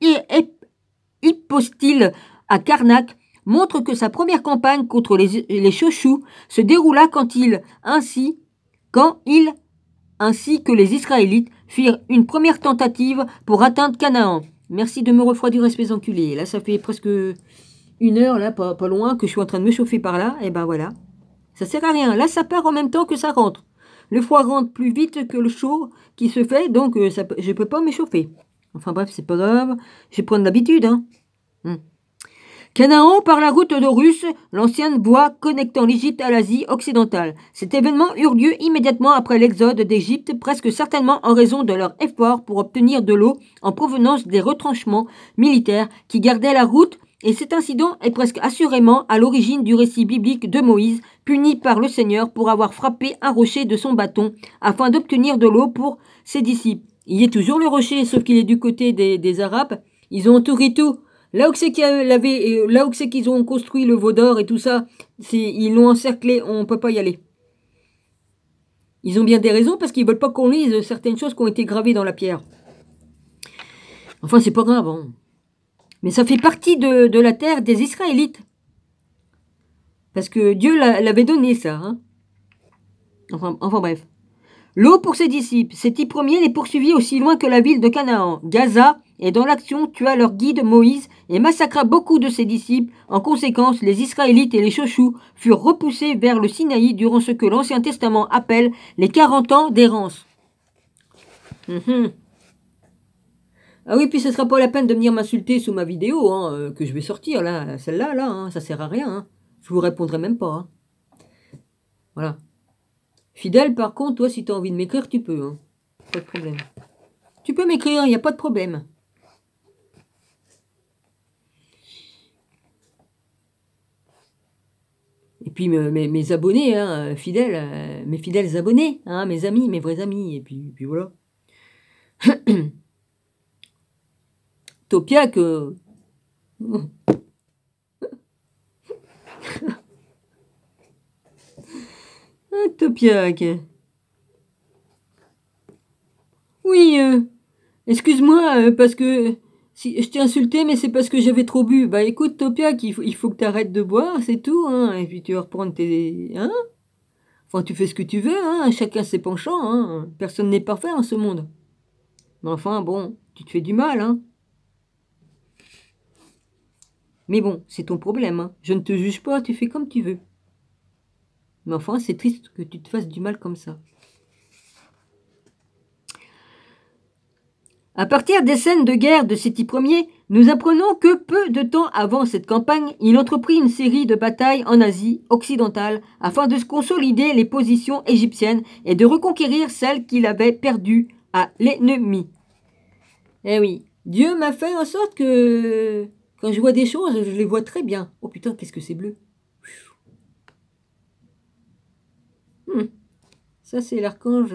hypostyle à Karnak montrent que sa première campagne contre les Chochous se déroula quand il, ainsi que les Israélites, firent une première tentative pour atteindre Canaan. Merci de me refroidir, espèce enculée. Là, ça fait presque 1 heure, là, pas loin, que je suis en train de me chauffer par là. Et ben voilà. Ça sert à rien. Là, ça part en même temps que ça rentre. Le froid rentre plus vite que le chaud qui se fait, donc je peux pas m'échauffer. Enfin bref, c'est pas grave. Je vais prendre l'habitude, hein. Canaan par la route d'Horus, l'ancienne voie connectant l'Égypte à l'Asie occidentale. Cet événement eut lieu immédiatement après l'exode d'Égypte, presque certainement en raison de leur effort pour obtenir de l'eau en provenance des retranchements militaires qui gardaient la route, et cet incident est presque assurément à l'origine du récit biblique de Moïse, puni par le Seigneur pour avoir frappé un rocher de son bâton afin d'obtenir de l'eau pour ses disciples. Il y a toujours le rocher, sauf qu'il est du côté des Arabes. Ils ont entouré tout. Là où c'est qu'ils ont construit le veau d'or et tout ça, ils l'ont encerclé, on ne peut pas y aller. Ils ont bien des raisons parce qu'ils veulent pas qu'on lise certaines choses qui ont été gravées dans la pierre. Enfin, c'est pas grave, hein. Mais ça fait partie de la terre des Israélites. Parce que Dieu l'avait donné, ça. Hein. Enfin bref. L'eau pour ses disciples. Ces 10 premiers les poursuivit aussi loin que la ville de Canaan, Gaza, et dans l'action tua leur guide Moïse et massacra beaucoup de ses disciples. En conséquence, les Israélites et les Chochous furent repoussés vers le Sinaï durant ce que l'Ancien Testament appelle les 40 ans d'errance. Ah oui, puis ce ne sera pas la peine de venir m'insulter sous ma vidéo hein, que je vais sortir, là, celle-là, hein, ça sert à rien. Hein. Je vous répondrai même pas. Hein. Voilà. Fidèle, par contre, toi, si tu as envie de m'écrire, tu peux. Hein. Pas de problème. Tu peux m'écrire, il n'y a pas de problème. Et puis mes abonnés, hein, fidèles, mes fidèles abonnés, hein, mes amis, mes vrais amis, et puis voilà. Topia que... Topiac. Oui, excuse-moi, parce que si je t'ai insulté, mais c'est parce que j'avais trop bu. Bah écoute, Topiac, il faut que tu arrêtes de boire, c'est tout, hein, et puis tu vas reprendre tes... Hein, enfin, tu fais ce que tu veux, hein, chacun ses penchants, hein, personne n'est parfait en ce monde. Mais enfin, bon, tu te fais du mal, hein. Mais bon, c'est ton problème, hein. Je ne te juge pas, tu fais comme tu veux. Mais enfin, c'est triste que tu te fasses du mal comme ça. À partir des scènes de guerre de Séti Ier, nous apprenons que peu de temps avant cette campagne, il entreprit une série de batailles en Asie occidentale afin de consolider les positions égyptiennes et de reconquérir celles qu'il avait perdues à l'ennemi. Eh oui, Dieu m'a fait en sorte que quand je vois des choses, je les vois très bien. Oh putain, qu'est-ce que c'est bleu. Ça, c'est l'archange...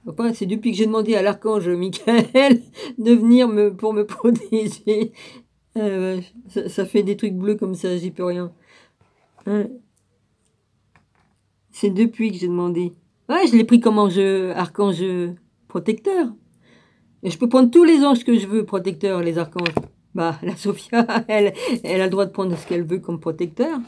Enfin, c'est depuis que j'ai demandé à l'archange Michael de venir pour me protéger. Ça fait des trucs bleus comme ça, j'y peux rien. C'est depuis que j'ai demandé. Ouais, je l'ai pris comme archange protecteur. Et je peux prendre tous les anges que je veux, protecteurs, les archanges. Bah, la Sophia, elle a le droit de prendre ce qu'elle veut comme protecteur.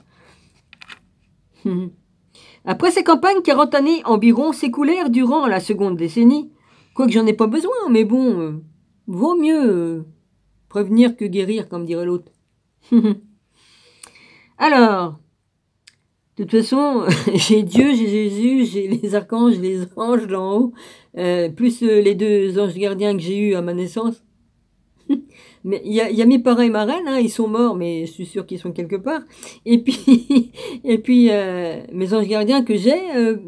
Après ces campagnes, 40 années environ s'écoulèrent durant la seconde décennie. Quoique j'en ai pas besoin, mais bon, vaut mieux prévenir que guérir, comme dirait l'autre. Alors, de toute façon, j'ai Dieu, j'ai Jésus, j'ai les archanges, les anges d'en haut, plus les 2 anges gardiens que j'ai eus à ma naissance. Mais il y a mes parents et ma reine, hein, ils sont morts, mais je suis sûre qu'ils sont quelque part. Et puis, mes anges gardiens que j'ai,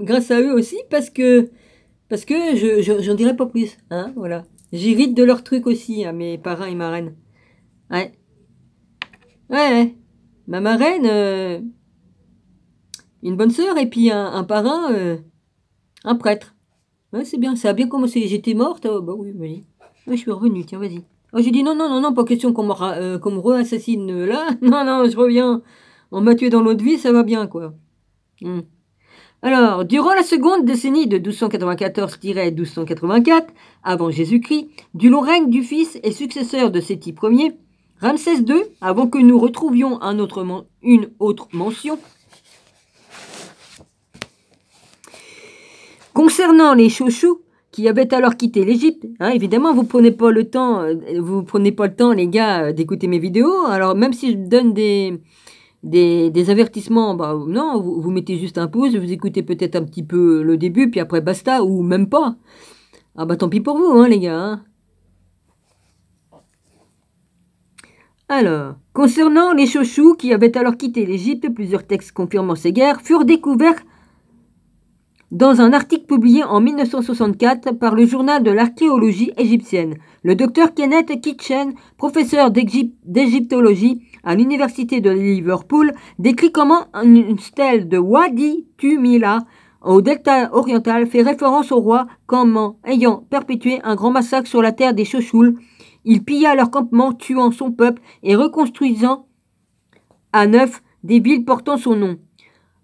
grâce à eux aussi, parce que j'en dirai pas plus, hein, voilà. J'hérite de leur truc aussi, à mes parents et ma reine. Ouais. Ouais. Ma marraine, une bonne sœur, et puis un parrain, un prêtre. Ouais, c'est bien, ça a bien commencé. J'étais morte, oh, bah oui, oui. Ouais, je suis revenue, tiens, vas-y. Oh, j'ai dit non, pas question qu'on me re-assassine là. Non, je reviens. On m'a tué dans l'autre vie, ça va bien, quoi. Alors, durant la seconde décennie de 1294-1284, avant Jésus-Christ, du long règne du fils et successeur de Séti Ier, Ramsès II, avant que nous retrouvions une autre mention, concernant les Chochous, qui avaient alors quitté l'Égypte. Hein, évidemment, vous prenez pas le temps, les gars, d'écouter mes vidéos. Alors, même si je donne des avertissements, bah non, vous mettez juste un pouce, vous écoutez peut-être un petit peu le début, puis après basta, ou même pas. Ah bah tant pis pour vous, hein, les gars. Hein. Alors, concernant les Chochous qui avaient alors quitté l'Égypte, plusieurs textes confirmant ces guerres furent découverts dans un article publié en 1964 par le journal de l'archéologie égyptienne. Le docteur Kenneth Kitchen, professeur d'égyptologie à l'université de Liverpool, décrit comment une stèle de Wadi Tumila au delta oriental fait référence au roi comment, ayant perpétué un grand massacre sur la terre des Chochoul, il pilla leur campement, tuant son peuple et reconstruisant à neuf des villes portant son nom.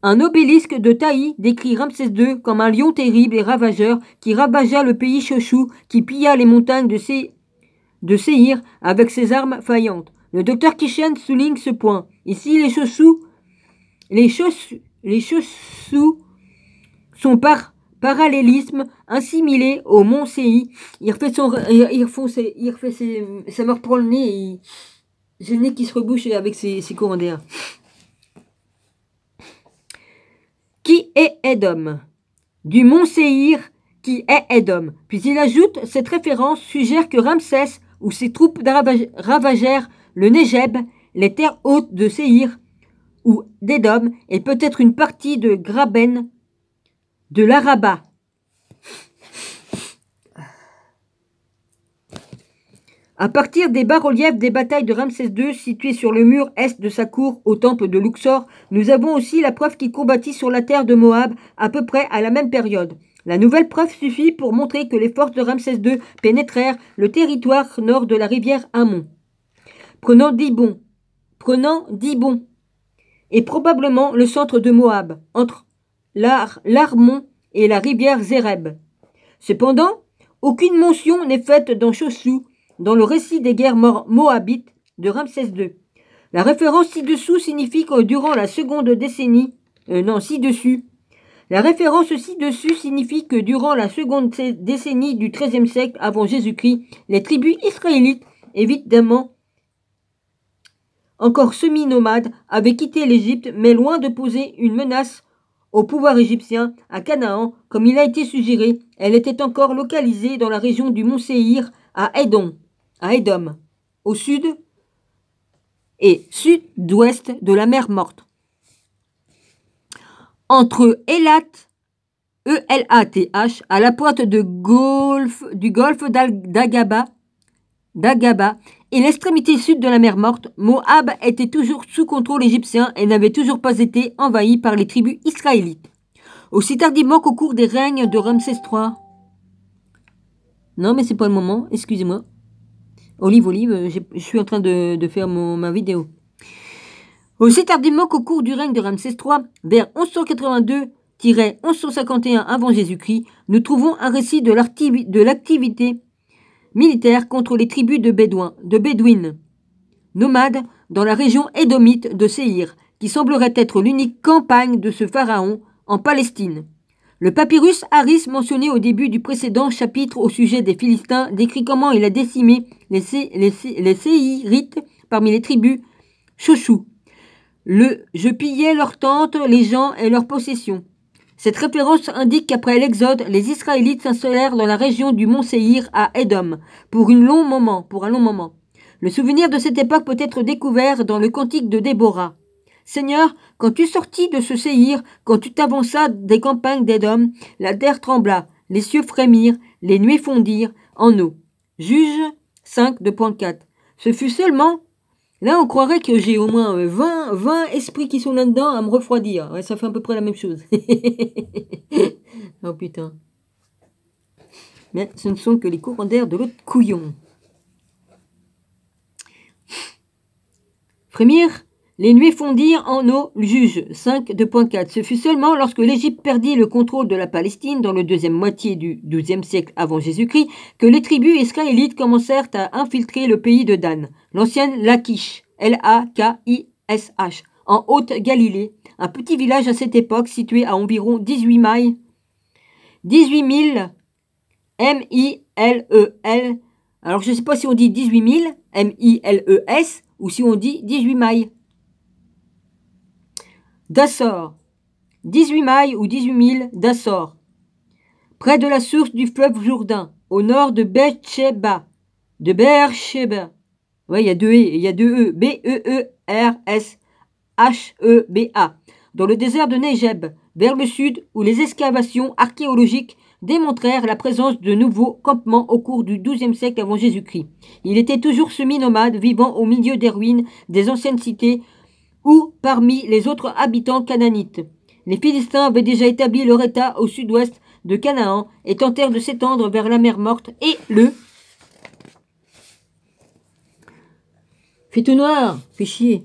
Un obélisque de Taï décrit Ramsès II comme un lion terrible et ravageur qui ravagea le pays Chochou, qui pilla les montagnes de Séhir avec ses armes faillantes. Le docteur Kishen souligne ce point. Ici, les Chochous sont par parallélisme assimilés au mont Séhi. Il refait ça me reprend le nez. J'ai le nez qui se rebouche avec ses courants d'air. Qui est Édom? Du mont Séhir, qui est Édom. Puis il ajoute, cette référence suggère que Ramsès ou ses troupes ravagèrent le Négeb, les terres hautes de Séhir ou d'Édom, et peut-être une partie de Graben, de l'Araba. À partir des bas-reliefs des batailles de Ramsès II situés sur le mur est de sa cour au temple de Luxor, nous avons aussi la preuve qu'il combattit sur la terre de Moab à peu près à la même période. La nouvelle preuve suffit pour montrer que les forces de Ramsès II pénétrèrent le territoire nord de la rivière Hamon, prenant Dibon, et probablement le centre de Moab, entre l'Armon et la rivière Zéreb. Cependant, aucune mention n'est faite dans Chochou, dans le récit des guerres moabites de Ramsès II. La référence ci-dessous signifie que durant la seconde décennie, la référence ci-dessus signifie que durant la seconde décennie du XIIIe siècle avant Jésus-Christ, les tribus israélites, évidemment encore semi-nomades, avaient quitté l'Égypte, mais loin de poser une menace au pouvoir égyptien à Canaan, comme il a été suggéré, elle était encore localisée dans la région du mont Séhir à Édom, au sud et sud-ouest de la mer Morte. Entre Eilat, E-L-A-T-H, à la pointe du golfe d'Agaba, et l'extrémité sud de la mer Morte, Moab était toujours sous contrôle égyptien et n'avait toujours pas été envahi par les tribus israélites. Aussi tardivement qu'au cours des règnes de Ramsès III. Non, mais c'est pas le moment, excusez-moi. Olive, je suis en train de faire ma vidéo. Aussi tardivement qu'au cours du règne de Ramsès III, vers 1182-1151 avant Jésus-Christ, nous trouvons un récit de l'activité militaire contre les tribus de Bédouines, nomades dans la région édomite de Séhir, qui semblerait être l'unique campagne de ce pharaon en Palestine. Le papyrus Harris mentionné au début du précédent chapitre au sujet des Philistins décrit comment il a décimé les Séhirites parmi les tribus Chochou. Je pillais leurs tentes, les gens et leurs possessions. Cette référence indique qu'après l'Exode, les Israélites s'installèrent dans la région du mont Séhir à Édom pour un long moment. Le souvenir de cette époque peut être découvert dans le cantique de Déborah. Seigneur, quand tu sortis de ce Séhir, quand tu t'avanças des campagnes d'Édom, la terre trembla, les cieux frémirent, les nuées fondirent en eau. Juge 5, 2.4. Ce fut seulement... Là, on croirait que j'ai au moins 20 esprits qui sont là-dedans à me refroidir. Ouais, ça fait à peu près la même chose. Oh putain. Mais ce ne sont que les courants d'air de l'autre couillon. Frémir, les nuées fondirent en eau, Juge 5, 2.4. Ce fut seulement lorsque l'Égypte perdit le contrôle de la Palestine dans la deuxième moitié du XIIe siècle avant Jésus-Christ que les tribus israélites commencèrent à infiltrer le pays de Dan, l'ancienne Lachish, L-A-K-I-S-H, en Haute-Galilée, un petit village à cette époque situé à environ 18 000 M-I-L-E-L. Alors je ne sais pas si on dit 18 000 M-I-L-E-S ou si on dit 18 mailles. D'Assor, 18 mailles ou 18 000 d'Assor, près de la source du fleuve Jourdain, au nord de Beersheba, Ouais, il y a deux E, il y a deux E. B-E-E-R-S-H-E-B-A. Dans le désert de Néjeb, vers le sud, où les excavations archéologiques démontrèrent la présence de nouveaux campements au cours du XIIe siècle avant Jésus-Christ. Il était toujours semi-nomade, vivant au milieu des ruines des anciennes cités ou parmi les autres habitants cananites. Les Philistins avaient déjà établi leur état au sud-ouest de Canaan et tentèrent de s'étendre vers la mer Morte et le... Fait tout noir, fait chier.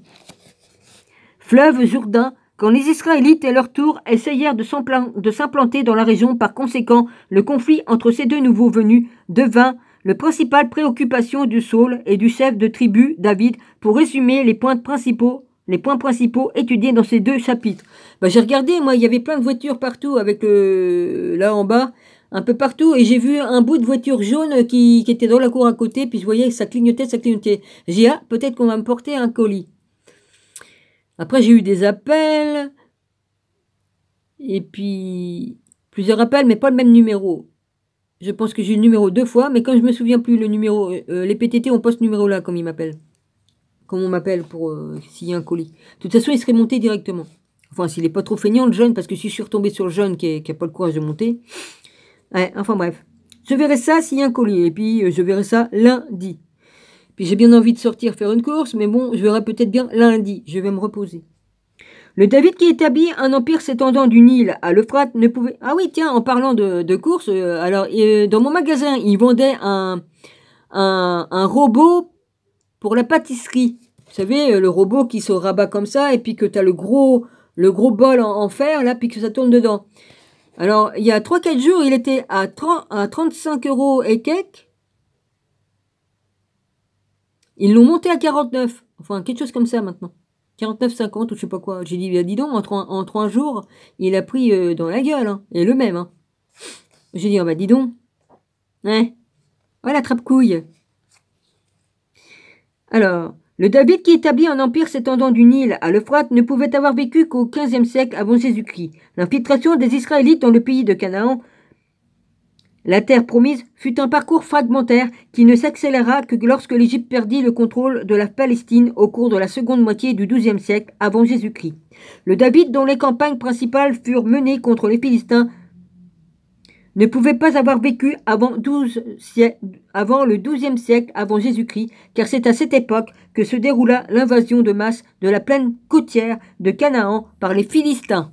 Fleuve Jourdain, quand les Israélites, à leur tour, essayèrent de s'implanter dans la région. Par conséquent, le conflit entre ces deux nouveaux venus devint la principale préoccupation du Saul et du chef de tribu, David, pour résumer les points principaux étudiés dans ces deux chapitres. J'ai regardé, moi, il y avait plein de voitures partout, avec là en bas, un peu partout, et j'ai vu un bout de voiture jaune qui était dans la cour à côté, puis je voyais que ça clignotait. J'ai dit, ah, peut-être qu'on va me porter un colis. Après, j'ai eu des appels, et puis plusieurs appels, mais pas le même numéro. Je pense que j'ai eu le numéro 2 fois, mais comme je me souviens plus le numéro, les PTT ont pas ce numéro-là, comme ils m'appellent. Comme on m'appelle pour s'il y a un colis. De toute façon, il serait monté directement. Enfin, s'il n'est pas trop feignant, le jeune, parce que si je suis retombé sur le jeune qui n'a pas le courage de monter. Ouais, enfin bref. Je verrai ça s'il y a un colis, et puis je verrai ça lundi. Puis j'ai bien envie de sortir faire une course, mais bon, je verrai peut-être bien lundi. Je vais me reposer. Le David qui établit un empire s'étendant du Nil à l'Euphrate ne pouvait... Ah oui, tiens, en parlant de course, dans mon magasin, ils vendaient un robot pour la pâtisserie. Vous savez, le robot qui se rabat comme ça, et puis que tu as le gros bol en fer, là, puis que ça tourne dedans. Alors, il y a 3-4 jours, il était à 35 € et quelques. Ils l'ont monté à 49. Enfin, quelque chose comme ça maintenant. 49,50 ou je sais pas quoi. J'ai dit, dis donc, en 3 jours, il a pris dans la gueule. Hein. Et le même. Hein. J'ai dit, dis donc. Hein. Voilà, trappe-couille. Alors, le David qui établit un empire s'étendant du Nil à l'Euphrate ne pouvait avoir vécu qu'au XVe siècle avant Jésus-Christ. L'infiltration des Israélites dans le pays de Canaan, la terre promise, fut un parcours fragmentaire qui ne s'accéléra que lorsque l'Égypte perdit le contrôle de la Palestine au cours de la seconde moitié du XIIe siècle avant Jésus-Christ. Le David, dont les campagnes principales furent menées contre les Philistins, ne pouvait pas avoir vécu avant le XIIe siècle avant Jésus-Christ, car c'est à cette époque que se déroula l'invasion de masse de la plaine côtière de Canaan par les Philistins.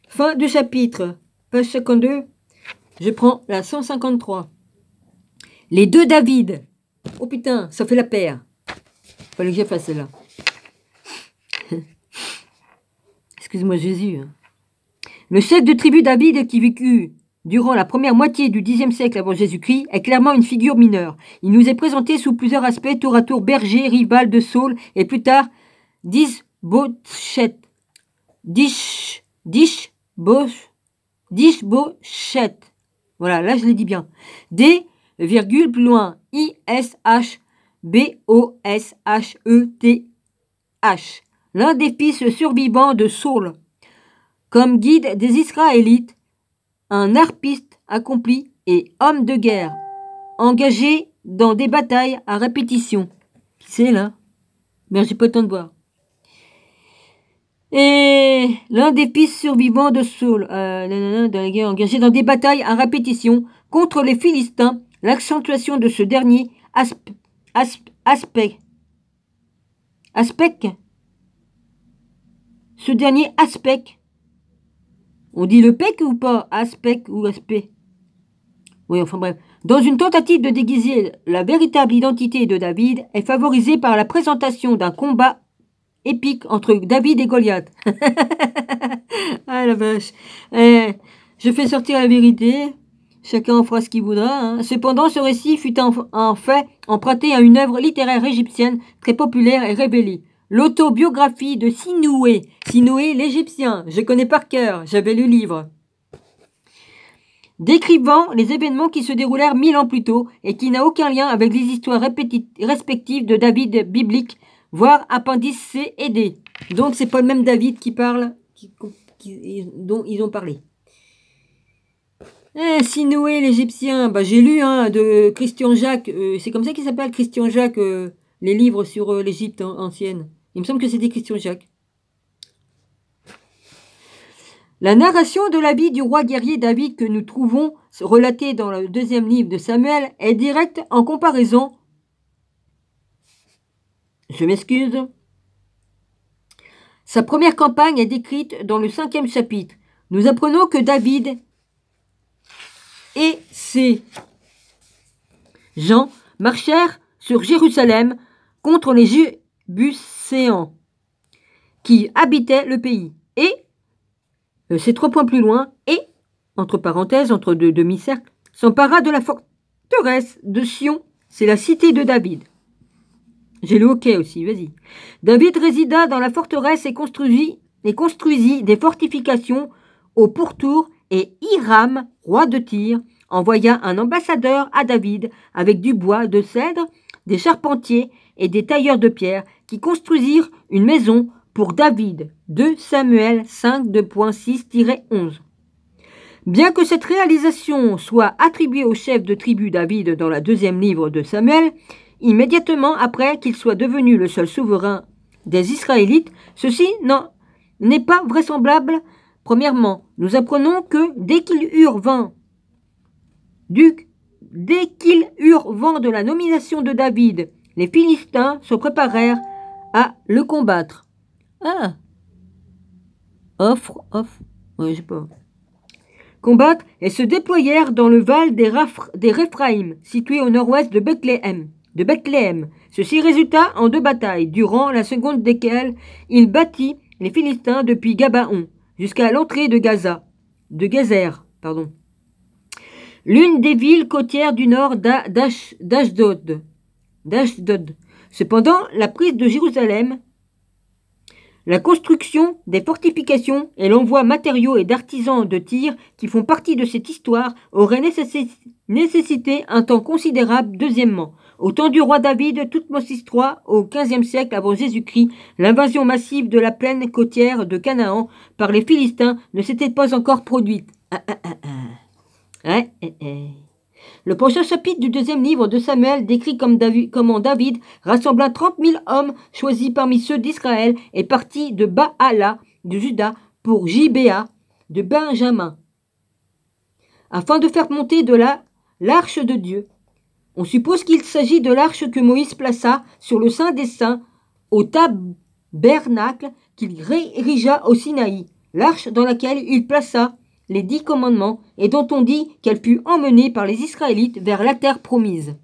Fin du chapitre. Page 52, je prends la 153. Les deux David. Oh putain, ça fait la paire. Fallait que je fasse celle-là. Excuse-moi Jésus. Le chef de tribu David qui vécut durant la première moitié du Xe siècle avant Jésus-Christ est clairement une figure mineure. Il nous est présenté sous plusieurs aspects, tour à tour berger, rival de Saul et plus tard Dishbochet. Voilà, là je l'ai dit bien. D, virgule, plus loin. I-S-H-B-O-S-H-E-T-H. L'un des fils survivants de Saul. Comme guide des Israélites, un harpiste accompli et homme de guerre. Engagé dans des batailles à répétition. Qui c'est là? Merde, j'ai pas le temps de voir. Et l'un des fils survivants de Saul, dans la guerre, engagé dans des batailles à répétition contre les Philistins, l'accentuation de ce dernier aspect. Ce dernier aspect. On dit le pec ou pas? Aspect ou aspect? Oui, enfin bref. Dans une tentative de déguiser la véritable identité de David, est favorisée par la présentation d'un combat épique entre David et Goliath. Ah la vache. Je fais sortir la vérité. Chacun en fera ce qu'il voudra. Hein. Cependant, ce récit fut en fait emprunté à une œuvre littéraire égyptienne très populaire et révélée. L'autobiographie de Sinoué. Sinoué l'Égyptien. Je connais par cœur. J'avais le livre. Décrivant les événements qui se déroulèrent 1000 ans plus tôt et qui n'a aucun lien avec les histoires respectives de David biblique, voire appendice C et D. Donc c'est pas le même David qui parle, dont ils ont parlé. Sinoé l'Égyptien, bah, j'ai lu hein, de Christian Jacques, c'est comme ça qu'il s'appelle Christian Jacques, les livres sur l'Égypte ancienne. Il me semble que c'était Christian Jacques. La narration de la vie du roi guerrier David que nous trouvons relatée dans le deuxième livre de Samuel est directe en comparaison. Je m'excuse. Sa première campagne est décrite dans le 5e chapitre. Nous apprenons que David et ses gens marchèrent sur Jérusalem contre les Jébuséens qui habitaient le pays. Et, c'est 3 points plus loin, et, entre parenthèses, entre deux demi-cercles, s'empara de la forteresse de Sion, c'est la cité de David. J'ai le hockey aussi, vas-y. David résida dans la forteresse et construisit des fortifications au pourtour, et Hiram, roi de Tyr, envoya un ambassadeur à David avec du bois de cèdre, des charpentiers et des tailleurs de pierre qui construisirent une maison pour David. 2 Samuel 5, 2.6-11. Bien que cette réalisation soit attribuée au chef de tribu David dans le 2e livre de Samuel, immédiatement après qu'il soit devenu le seul souverain des Israélites, ceci n'est pas vraisemblable. Premièrement, nous apprenons que dès qu'ils eurent vent de la nomination de David, les Philistins se préparèrent à le combattre. Ouais, je sais pas. Combattre et se déployèrent dans le val des Réphraïm, situé au nord-ouest de Bethléem. Ceci résulta en 2 batailles, durant la seconde desquelles il battit les Philistins depuis Gabaon jusqu'à l'entrée de Gazer, l'une des villes côtières du nord d'Ashdod. Cependant, la prise de Jérusalem, la construction des fortifications et l'envoi matériaux et d'artisans de Tyr qui font partie de cette histoire auraient nécessité un temps considérable. Deuxièmement, au temps du roi David, Toutmosis III, au XVe siècle avant Jésus-Christ, l'invasion massive de la plaine côtière de Canaan par les Philistins ne s'était pas encore produite. Le prochain chapitre du 2e livre de Samuel décrit comment David rassembla 30 000 hommes choisis parmi ceux d'Israël et partit de Baala de Juda pour Gibéa de Benjamin, afin de faire monter de l'arche de Dieu. On suppose qu'il s'agit de l'arche que Moïse plaça sur le Saint des Saints au tabernacle qu'il érigea au Sinaï, l'arche dans laquelle il plaça les 10 commandements et dont on dit qu'elle fut emmenée par les Israélites vers la terre promise.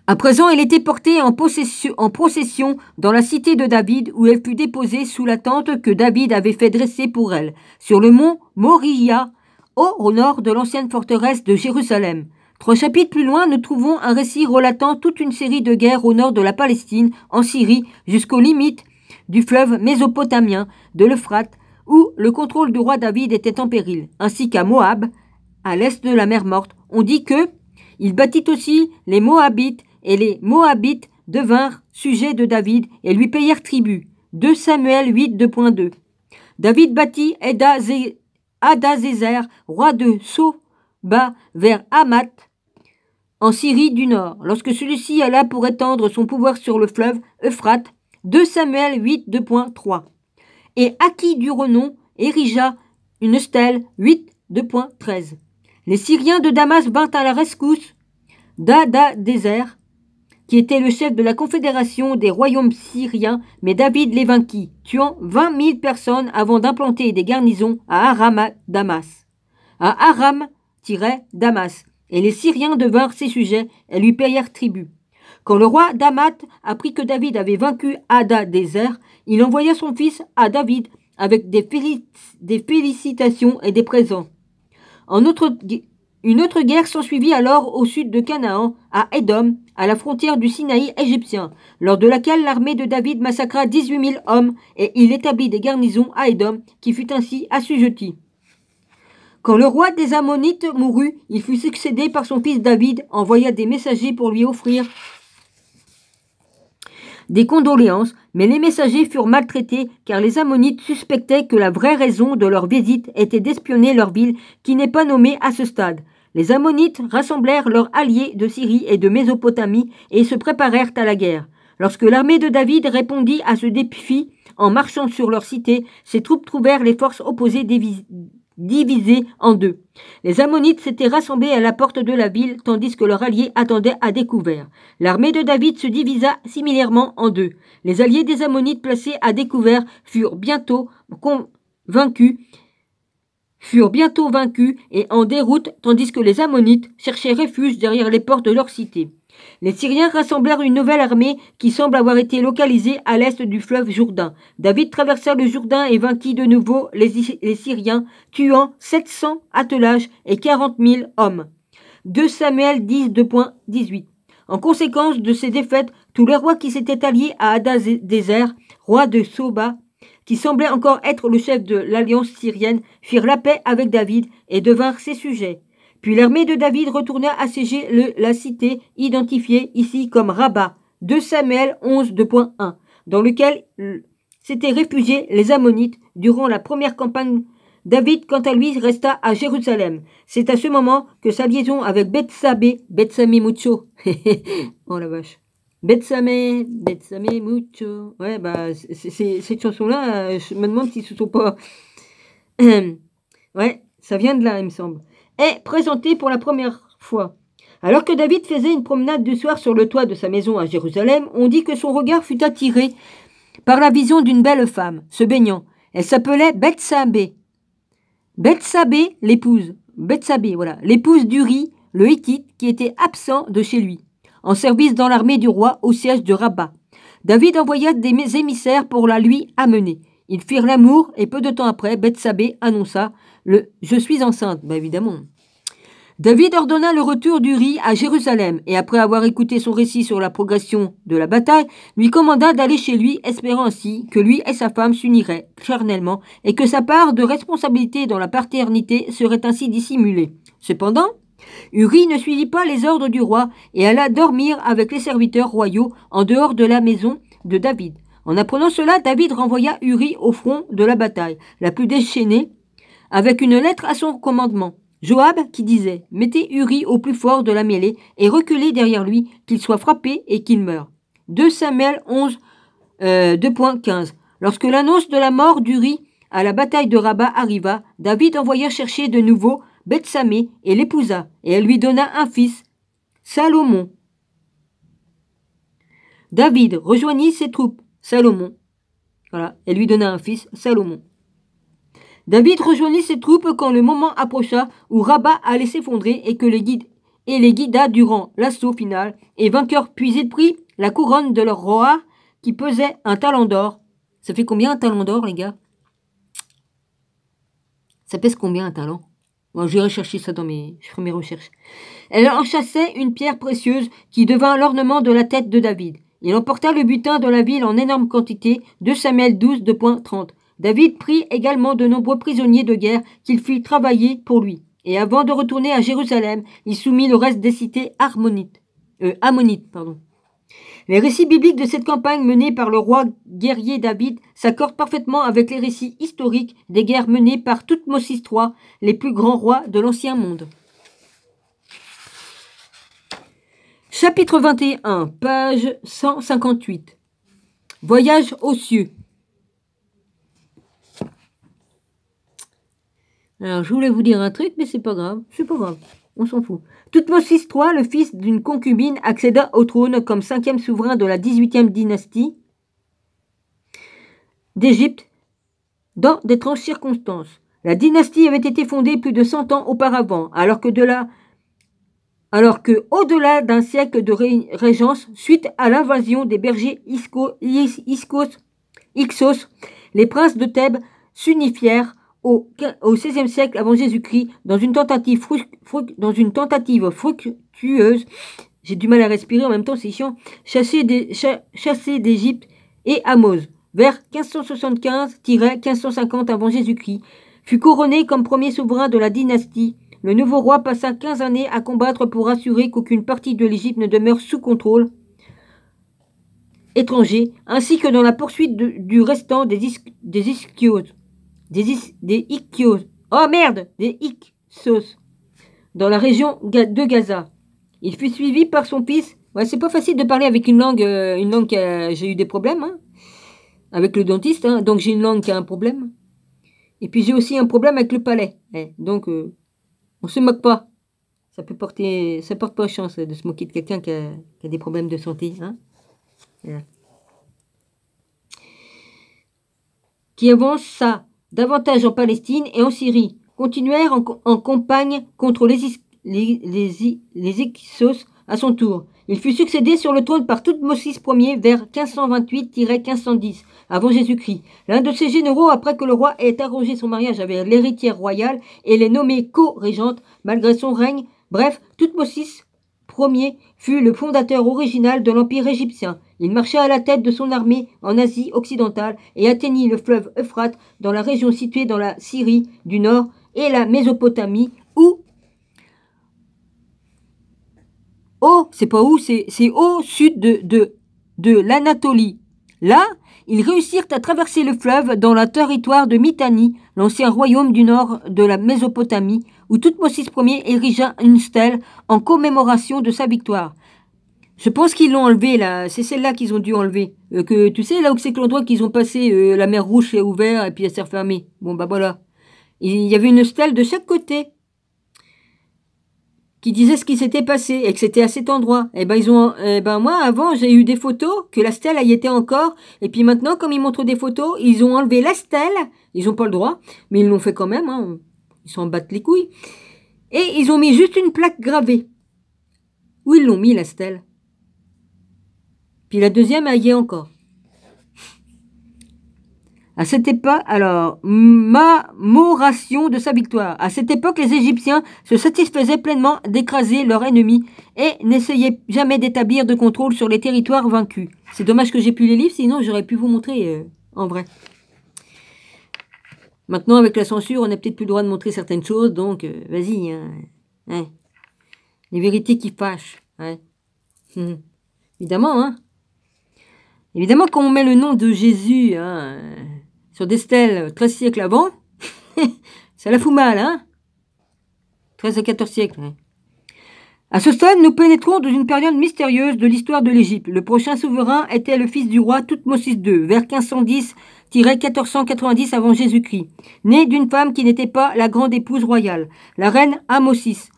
À présent, elle était portée en procession dans la cité de David, où elle fut déposée sous la tente que David avait fait dresser pour elle, sur le mont Moriah, au nord de l'ancienne forteresse de Jérusalem. 3 chapitres plus loin, nous trouvons un récit relatant toute une série de guerres au nord de la Palestine, en Syrie, jusqu'aux limites du fleuve mésopotamien de l'Euphrate, où le contrôle du roi David était en péril, ainsi qu'à Moab, à l'est de la mer Morte. On dit que il battit aussi les Moabites, et les Moabites devinrent sujets de David et lui payèrent tribut. 2 Samuel 8, 2.2. David battit Hadazézer, roi de Soba, vers Hamath, en Syrie du Nord, lorsque celui-ci alla pour étendre son pouvoir sur le fleuve Euphrate. 2 Samuel 8, 2.3. Et Aki du renom érigea une stèle. 8, 2.13. Les Syriens de Damas vinrent à la rescousse d'Hadadézer, qui était le chef de la confédération des royaumes syriens, mais David les vainquit, tuant 20 000 personnes avant d'implanter des garnisons à Aram-Damas. Et les Syriens devinrent ses sujets et lui payèrent tribut. Quand le roi d'Hamath apprit que David avait vaincu Hadadézer, il envoya son fils à David avec des félicitations et des présents. Une autre guerre s'ensuivit alors au sud de Canaan, à Édom, à la frontière du Sinaï égyptien, lors de laquelle l'armée de David massacra 18 000 hommes et il établit des garnisons à Édom, qui fut ainsi assujetti. Quand le roi des Ammonites mourut, il fut succédé par son fils David, envoya des messagers pour lui offrir des condoléances, mais les messagers furent maltraités car les Ammonites suspectaient que la vraie raison de leur visite était d'espionner leur ville qui n'est pas nommée à ce stade. Les Ammonites rassemblèrent leurs alliés de Syrie et de Mésopotamie et se préparèrent à la guerre. Lorsque l'armée de David répondit à ce défi en marchant sur leur cité, ses troupes trouvèrent les forces opposées divisées en deux. Les Ammonites s'étaient rassemblés à la porte de la ville, tandis que leurs alliés attendaient à découvert. L'armée de David se divisa similairement en deux. Les alliés des Ammonites placés à découvert furent bientôt vaincus et en déroute, tandis que les Ammonites cherchaient refuge derrière les portes de leur cité. Les Syriens rassemblèrent une nouvelle armée qui semble avoir été localisée à l'est du fleuve Jourdain. David traversa le Jourdain et vainquit de nouveau les Syriens, tuant 700 attelages et 40 000 hommes. 2 Samuel 10:18. En conséquence de ces défaites, tous les rois qui s'étaient alliés à Hadadézer, roi de Soba, qui semblait encore être le chef de l'alliance syrienne, firent la paix avec David et devinrent ses sujets. Puis l'armée de David retourna assiéger la cité identifiée ici comme Rabat, 2 Samuel 11:1, dans lequel s'étaient réfugiés les Ammonites durant la première campagne. David, quant à lui, resta à Jérusalem. C'est à ce moment que sa liaison avec Bethsabée mucho. Oh la vache. Bethsamé mucho. Ouais, bah, cette chanson-là, je me demande si ce sont pas... ouais, ça vient de là, il me semble. Est présentée pour la première fois. Alors que David faisait une promenade du soir sur le toit de sa maison à Jérusalem, on dit que son regard fut attiré par la vision d'une belle femme, se baignant. Elle s'appelait Bethsabée. Bethsabée, l'épouse. Bethsabée, voilà. L'épouse d'Uri, le Hittite, qui était absent de chez lui, en service dans l'armée du roi au siège de Rabat. David envoya des émissaires pour la lui amener. Ils firent l'amour et peu de temps après, Bethsabée annonça « Je suis enceinte ». Ben évidemment. David ordonna le retour d'Uri à Jérusalem et après avoir écouté son récit sur la progression de la bataille, lui commanda d'aller chez lui, espérant ainsi que lui et sa femme s'uniraient charnellement et que sa part de responsabilité dans la paternité serait ainsi dissimulée. Cependant, Uri ne suivit pas les ordres du roi et alla dormir avec les serviteurs royaux en dehors de la maison de David. En apprenant cela, David renvoya Uri au front de la bataille, la plus déchaînée, avec une lettre à son commandement. Joab qui disait « Mettez Uri au plus fort de la mêlée et reculez derrière lui, qu'il soit frappé et qu'il meure. » 2 Samuel 2.15. Lorsque l'annonce de la mort d'Uri à la bataille de Rabat arriva, David envoya chercher de nouveau Bethsamée et l'épousa, et elle lui donna un fils, Salomon. David rejoignit ses troupes, Salomon. Voilà, elle lui donna un fils, Salomon. David rejoignit ses troupes quand le moment approcha où Rabat allait s'effondrer et que les guida durant l'assaut final, et vainqueurs puis ils prit la couronne de leur roi qui pesait un talent d'or. Ça fait combien un talent d'or, les gars? Ça pèse combien un talent? Bon, j'irai chercher ça dans mes recherches. Elle enchâssait une pierre précieuse qui devint l'ornement de la tête de David. Il emporta le butin de la ville en énorme quantité, 2 Samuel 12:30. David prit également de nombreux prisonniers de guerre qu'il fit travailler pour lui. Et avant de retourner à Jérusalem, il soumit le reste des cités ammonites. Les récits bibliques de cette campagne menée par le roi guerrier David s'accordent parfaitement avec les récits historiques des guerres menées par Thoutmôsis III, les plus grands rois de l'ancien monde. Chapitre 21, page 158. Voyage aux cieux. Alors, je voulais vous dire un truc, mais c'est pas grave. On s'en fout. Thoutmôsis III, le fils d'une concubine, accéda au trône comme 5e souverain de la 18e dynastie d'Égypte dans d'étranges circonstances. La dynastie avait été fondée plus de 100 ans auparavant, alors que au-delà d'un siècle de régence, suite à l'invasion des bergers Hyksos, les princes de Thèbes s'unifièrent au XVIe siècle avant Jésus-Christ dans une tentative fructueuse, j'ai du mal à respirer en même temps, c'est chiant, chassée d'Égypte et Amos, vers 1575-1550 avant Jésus-Christ, fut couronné comme premier souverain de la dynastie. Le nouveau roi passa 15 années à combattre pour assurer qu'aucune partie de l'Égypte ne demeure sous contrôle étrangers, ainsi que dans la poursuite du restant des ischios. Des Ichios. Oh merde! Des Ixos. Dans la région de Gaza. Il fut suivi par son fils. Ouais, c'est pas facile de parler avec une langue que j'ai eu des problèmes, hein, avec le dentiste, hein, donc j'ai une langue qui a un problème. Et puis j'ai aussi un problème avec le palais. Donc, on se moque pas. Ça porte pas chance de se moquer de quelqu'un qui a des problèmes de santé, hein. Voilà. Qui avance ça davantage en Palestine et en Syrie, continuèrent en campagne contre les Hyksos à son tour. Il fut succédé sur le trône par Thoutmôsis Ier vers 1528-1510 avant Jésus-Christ. L'un de ses généraux, après que le roi ait arrangé son mariage avec l'héritière royale et l'ait nommée co-régente malgré son règne, bref, Thoutmôsis Ier fut le fondateur original de l'Empire égyptien. Il marcha à la tête de son armée en Asie occidentale et atteignit le fleuve Euphrate dans la région située dans la Syrie du Nord et la Mésopotamie où c'est pas où, c'est au sud de l'Anatolie. Là, ils réussirent à traverser le fleuve dans le territoire de Mitanni, l'ancien royaume du nord de la Mésopotamie, où Thoutmôsis Ier érigea une stèle en commémoration de sa victoire. Je pense qu'ils l'ont enlevé là, c'est celle-là qu'ils ont dû enlever. Que tu sais là où c'est que l'endroit qu'ils ont passé, la mer Rouge est ouverte et puis elle s'est refermée. Bon bah voilà. Il y avait une stèle de chaque côté qui disait ce qui s'était passé et que c'était à cet endroit. Et ben moi avant j'ai eu des photos que la stèle y était encore et puis maintenant comme ils montrent des photos, ils ont enlevé la stèle, ils ont pas le droit, mais ils l'ont fait quand même, hein. Ils s'en battent les couilles. Et ils ont mis juste une plaque gravée. Où ils l'ont mis la stèle? Puis la deuxième, elle y est encore. À cette époque, alors, mémoration de sa victoire. À cette époque, les Égyptiens se satisfaisaient pleinement d'écraser leur ennemi et n'essayaient jamais d'établir de contrôle sur les territoires vaincus. C'est dommage que j'ai plus les livres, sinon j'aurais pu vous montrer en vrai. Maintenant, avec la censure, on n'a peut-être plus le droit de montrer certaines choses, donc vas-y. Hein. Les vérités qui fâchent. Hein. Évidemment, hein. Évidemment, quand on met le nom de Jésus sur des stèles 13 siècles avant, ça la fout mal, hein. 13 à 14 siècles. Ouais. À ce stade, nous pénétrons dans une période mystérieuse de l'histoire de l'Égypte. Le prochain souverain était le fils du roi Thoutmôsis II, vers 1510-1490 avant Jésus-Christ, né d'une femme qui n'était pas la grande épouse royale, la reine Amosis.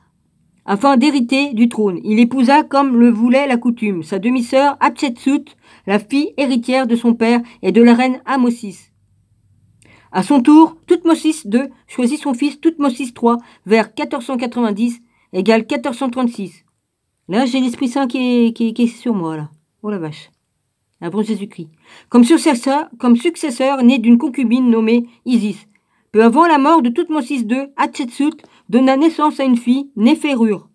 Afin d'hériter du trône, il épousa, comme le voulait la coutume, sa demi-sœur Hatshepsut, la fille héritière de son père et de la reine Amosis. À son tour, Thoutmôsis II choisit son fils Thoutmôsis III vers 1490 égale 1436. Là, j'ai l'Esprit Saint qui est sur moi, là. Oh la vache. Avant Jésus-Christ. Comme successeur né d'une concubine nommée Isis. Peu avant la mort de Thoutmôsis II, Hatshepsut donna naissance à une fille, Néferure.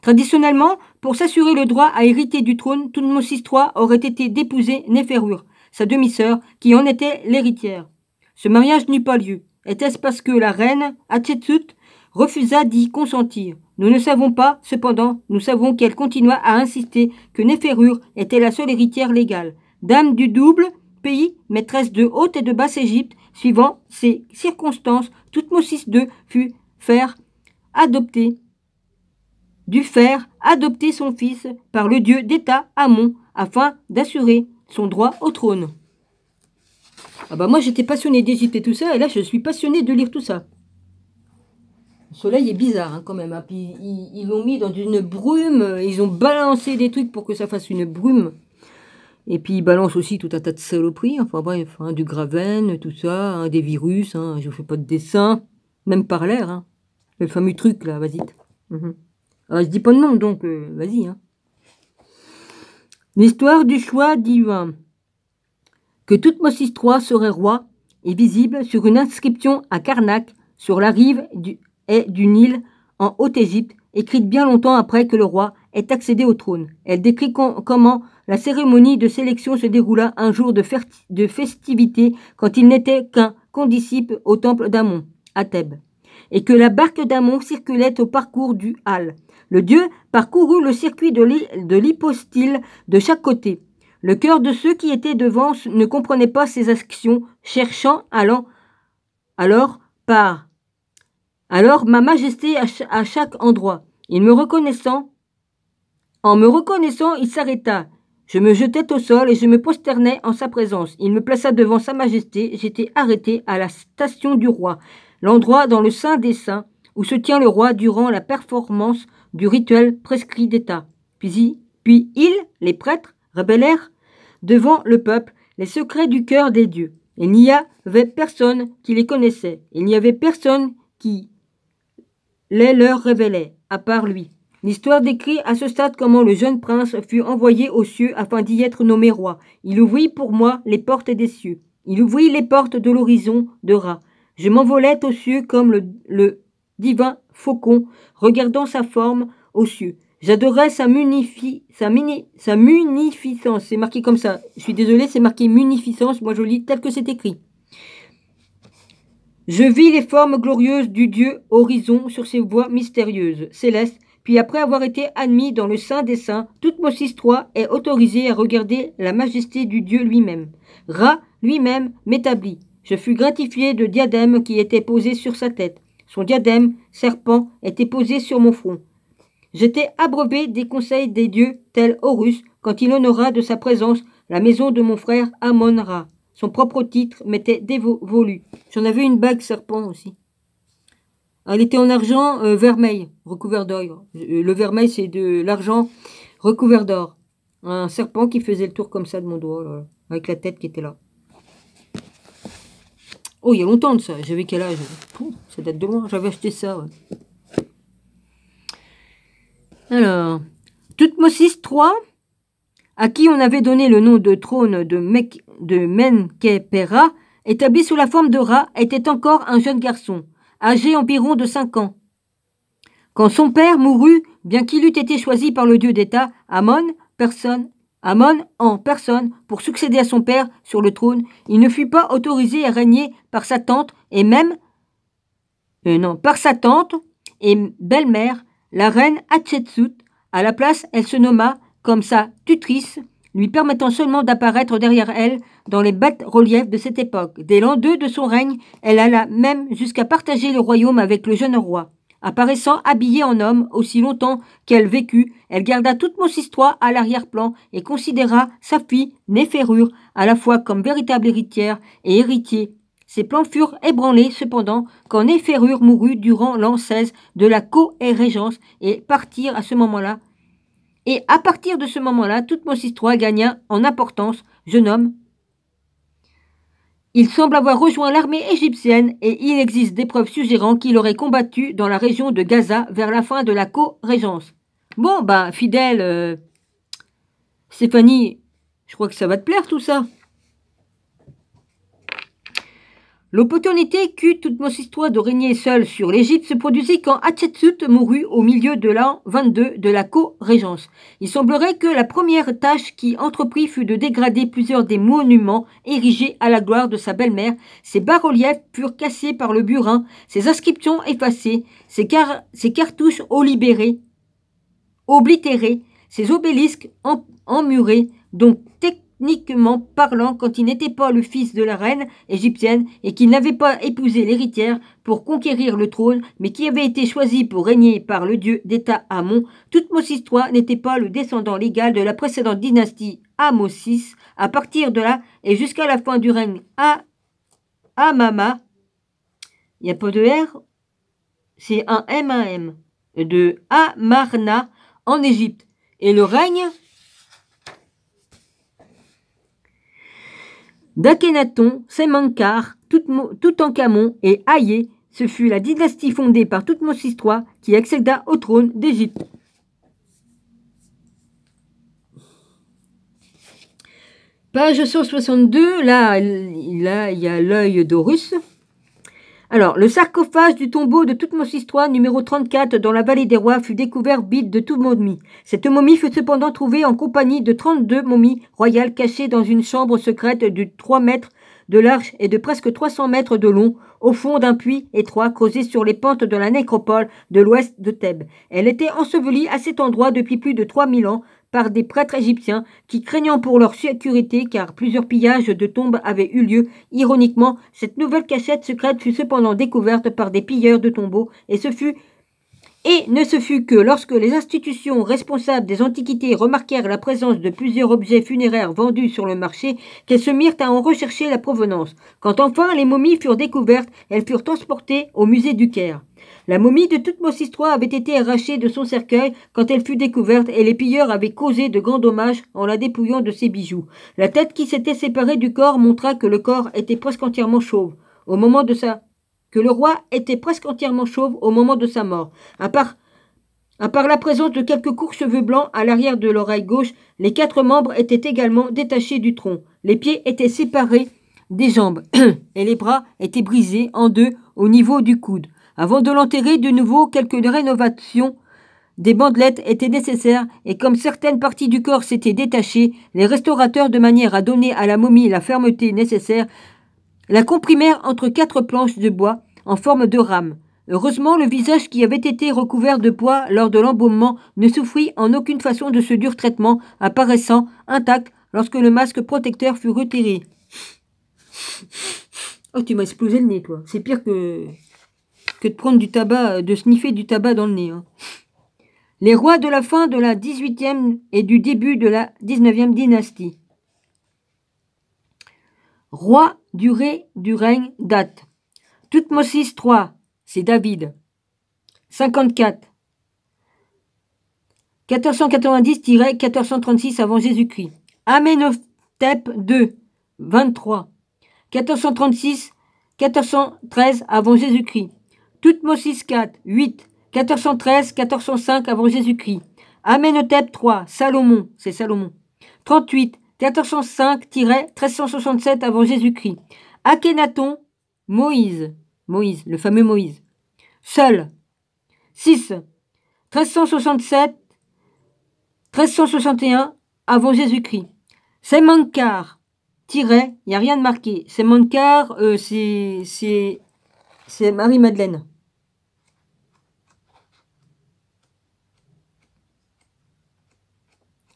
Traditionnellement, pour s'assurer le droit à hériter du trône, Thoutmôsis III aurait été d'épouser Néferure, sa demi-sœur, qui en était l'héritière. Ce mariage n'eut pas lieu. Était-ce parce que la reine, Hatshepsut, refusa d'y consentir? Nous ne savons pas, cependant, nous savons qu'elle continua à insister que Néferure était la seule héritière légale. Dame du double pays, maîtresse de Haute et de Basse Égypte, suivant ces circonstances, Thoutmôsis II dut faire adopter son fils par le dieu d'État Amon afin d'assurer son droit au trône. Ah bah moi j'étais passionné d'Égypte et tout ça, et là je suis passionné de lire tout ça. Le soleil est bizarre hein, quand même, hein. Puis ils l'ont mis dans une brume, ils ont balancé des trucs pour que ça fasse une brume. Et puis ils balancent aussi tout un tas de saloperies, enfin bref, hein, du graven, tout ça, hein, des virus, hein, je ne fais pas de dessin, même par l'air, hein. Le fameux truc là, vas-y. Je dis pas de nom donc, vas-y. Hein. L'histoire du choix divin. Que Thoutmôsis III serait roi est visible sur une inscription à Karnak, sur la rive du Nil, en Haute-Égypte, écrite bien longtemps après que le roi ait accédé au trône. Elle décrit comment la cérémonie de sélection se déroula un jour de festivité quand il n'était qu'un condisciple au temple d'Amon, à Thèbes, et que la barque d'Amon circulait au parcours du Hal. Le dieu parcourut le circuit de l'hypostyle de chaque côté. Le cœur de ceux qui étaient devant ne comprenait pas ses actions, cherchant alors ma majesté à chaque endroit. En me reconnaissant, il s'arrêta. Je me jetai au sol et je me prosternai en sa présence. Il me plaça devant sa majesté. J'étais arrêté à la station du roi, l'endroit dans le sein des saints où se tient le roi durant la performance du rituel prescrit d'État. Puis ils, les prêtres, révélèrent devant le peuple les secrets du cœur des dieux. Il n'y avait personne qui les connaissait. Il n'y avait personne qui les leur révélait, à part lui. L'histoire décrit à ce stade comment le jeune prince fut envoyé aux cieux afin d'y être nommé roi. Il ouvrit pour moi les portes des cieux. Il ouvrit les portes de l'horizon de Ra. Je m'envolais aux cieux comme le divin faucon, regardant sa forme aux cieux. J'adorais sa munificence. C'est marqué comme ça. Je suis désolée, c'est marqué munificence. Moi, je lis tel que c'est écrit. Je vis les formes glorieuses du Dieu horizon sur ses voies mystérieuses, célestes. Puis après avoir été admis dans le sein des saints, Toutmosis III est autorisé à regarder la majesté du Dieu lui-même. Ra lui-même m'établit. Je fus gratifié de diadème qui était posé sur sa tête. Son diadème, serpent, était posé sur mon front. J'étais abreuvé des conseils des dieux, tel Horus, quand il honora de sa présence la maison de mon frère Amon-Ra. Son propre titre m'était dévolu. J'en avais une bague serpent aussi. Elle était en argent vermeil, recouvert d'or. Le vermeil, c'est de l'argent recouvert d'or. Un serpent qui faisait le tour comme ça de mon doigt, là, avec la tête qui était là. Oh, il y a longtemps de ça. J'avais quel âge? Ça date de loin. J'avais acheté ça. Ouais. Alors, Toutmosis III, à qui on avait donné le nom de trône de Menkhéperra, établi sous la forme de Ra, était encore un jeune garçon, âgé environ de 5 ans. Quand son père mourut, bien qu'il eût été choisi par le dieu d'État, Amon en personne, pour succéder à son père sur le trône, il ne fut pas autorisé à régner par sa tante et belle-mère, la reine Hatshepsut. À la place, elle se nomma comme sa tutrice, lui permettant seulement d'apparaître derrière elle dans les bas-reliefs de cette époque. Dès l'an 2 de son règne, elle alla même jusqu'à partager le royaume avec le jeune roi. Apparaissant habillée en homme aussi longtemps qu'elle vécut, elle garda Toutmosis III à l'arrière-plan et considéra sa fille, Néferure, à la fois comme véritable héritière et héritier. Ses plans furent ébranlés cependant quand Néferure mourut durant l'an 16 de la co-régence et à partir de ce moment-là, Toutmosis III gagna en importance, jeune homme. Il semble avoir rejoint l'armée égyptienne et il existe des preuves suggérant qu'il aurait combattu dans la région de Gaza vers la fin de la co-régence. Bon, bah, fidèle, Stéphanie, je crois que ça va te plaire tout ça. L'opportunité qu'eut Toutmosis III de régner seul sur l'Égypte se produisit quand Hatshepsut mourut au milieu de l'an 22 de la co-régence. Il semblerait que la première tâche qui entreprit fut de dégrader plusieurs des monuments érigés à la gloire de sa belle-mère. Ses bas-reliefs furent cassés par le burin, ses inscriptions effacées, ses cartouches oblitérées, ses obélisques emmurés, donc techniquement parlant, quand il n'était pas le fils de la reine égyptienne et qu'il n'avait pas épousé l'héritière pour conquérir le trône, mais qui avait été choisi pour régner par le dieu d'État Amon, Toutmosis III n'était pas le descendant légal de la précédente dynastie Amosis. À partir de là et jusqu'à la fin du règne Amama, il n'y a pas de R, c'est un M, de Amarna en Égypte. Et le règne d'Akhenaton, Semenkhar, Toutankhamon et Haïé, ce fut la dynastie fondée par Toutmosis III qui accéda au trône d'Égypte. Page 162, là, il y a l'œil d'Horus. Alors, le sarcophage du tombeau de Toutmosis III, numéro 34, dans la vallée des rois, fut découvert vide de toute momie. Cette momie fut cependant trouvée en compagnie de 32 momies royales cachées dans une chambre secrète de 3 mètres de large et de presque 300 mètres de long, au fond d'un puits étroit creusé sur les pentes de la nécropole de l'ouest de Thèbes. Elle était ensevelie à cet endroit depuis plus de 3000 ans par des prêtres égyptiens qui, craignant pour leur sécurité, car plusieurs pillages de tombes avaient eu lieu, ironiquement, cette nouvelle cachette secrète fut cependant découverte par des pilleurs de tombeaux et ne se fut que lorsque les institutions responsables des antiquités remarquèrent la présence de plusieurs objets funéraires vendus sur le marché qu'elles se mirent à en rechercher la provenance. Quand enfin les momies furent découvertes, elles furent transportées au musée du Caire. La momie de Toutmosis III avait été arrachée de son cercueil quand elle fut découverte et les pilleurs avaient causé de grands dommages en la dépouillant de ses bijoux. La tête qui s'était séparée du corps montra que le corps était presque entièrement chauve au moment de que le roi était presque entièrement chauve au moment de sa mort. À part la présence de quelques courts cheveux blancs à l'arrière de l'oreille gauche, les 4 membres étaient également détachés du tronc. Les pieds étaient séparés des jambes et les bras étaient brisés en deux au niveau du coude. Avant de l'enterrer de nouveau, quelques rénovations des bandelettes étaient nécessaires et comme certaines parties du corps s'étaient détachées, les restaurateurs, de manière à donner à la momie la fermeté nécessaire, la comprimèrent entre 4 planches de bois en forme de rame. Heureusement, le visage qui avait été recouvert de poids lors de l'embaumement ne souffrit en aucune façon de ce dur traitement, apparaissant intact lorsque le masque protecteur fut retiré. Oh, tu m'as explosé le nez, toi. C'est pire que de prendre du tabac, de sniffer du tabac dans le nez. Hein. Les rois de la fin de la 18e et du début de la 19e dynastie. Roi du règne date. Toutmosis III, c'est David. 54. 1490-1436 avant Jésus-Christ. Amenhotep II, 23. 1436-1413 avant Jésus-Christ. Toutmosis IV, 8. 1413-1405 avant Jésus-Christ. Amenhotep III, Salomon, c'est Salomon. 38. 1405-1367 avant Jésus-Christ. Akhenaton, Moïse, le fameux Moïse. Seul. 6. 1367-1361 avant Jésus-Christ. Semenchkar, il n'y a rien de marqué. Semenchkar, c'est Marie-Madeleine.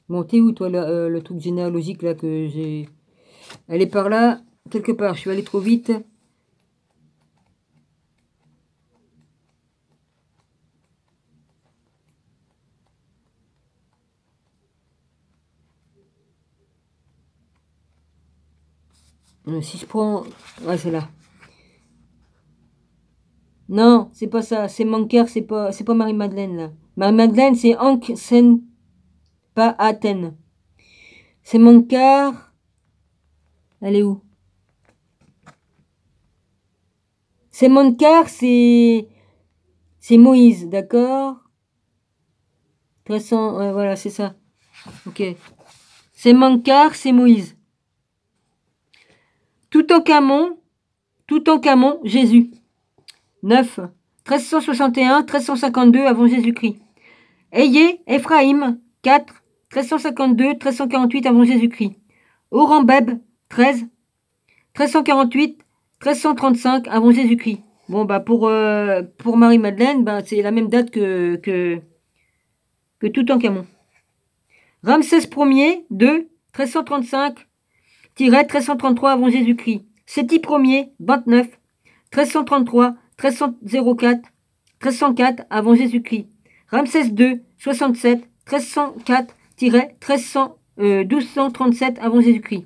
Bon, t'es où, toi, le truc généalogique, là, que j'ai... Elle est par là, quelque part. Je suis allé trop vite. Si je prends... Ouais, c'est là. Non, c'est pas ça. C'est Manker, c'est pas Marie-Madeleine, là. Marie-Madeleine, c'est Ankh Sen... Pas Athènes. C'est mon quart. Elle est où? C'est mon quart, c'est Moïse, d'accord? 300, ouais, voilà, c'est ça. Ok. C'est mon quart, c'est Moïse. Toutankhamon, Jésus. 9. 1361-1352 avant Jésus-Christ. Ayé, Ephraïm, 4. 1352-1348 avant Jésus-Christ. Horembeb, 13. 1348-1335 avant Jésus-Christ. Bon, bah, pour Marie-Madeleine, bah, c'est la même date que Toutankhamon. Ramsès Ier, 2. 1335-1333 avant Jésus-Christ. Séti Ier, 29. 1333-1304 avant Jésus-Christ. Ramsès II, 67. 1304-1237 avant Jésus-Christ.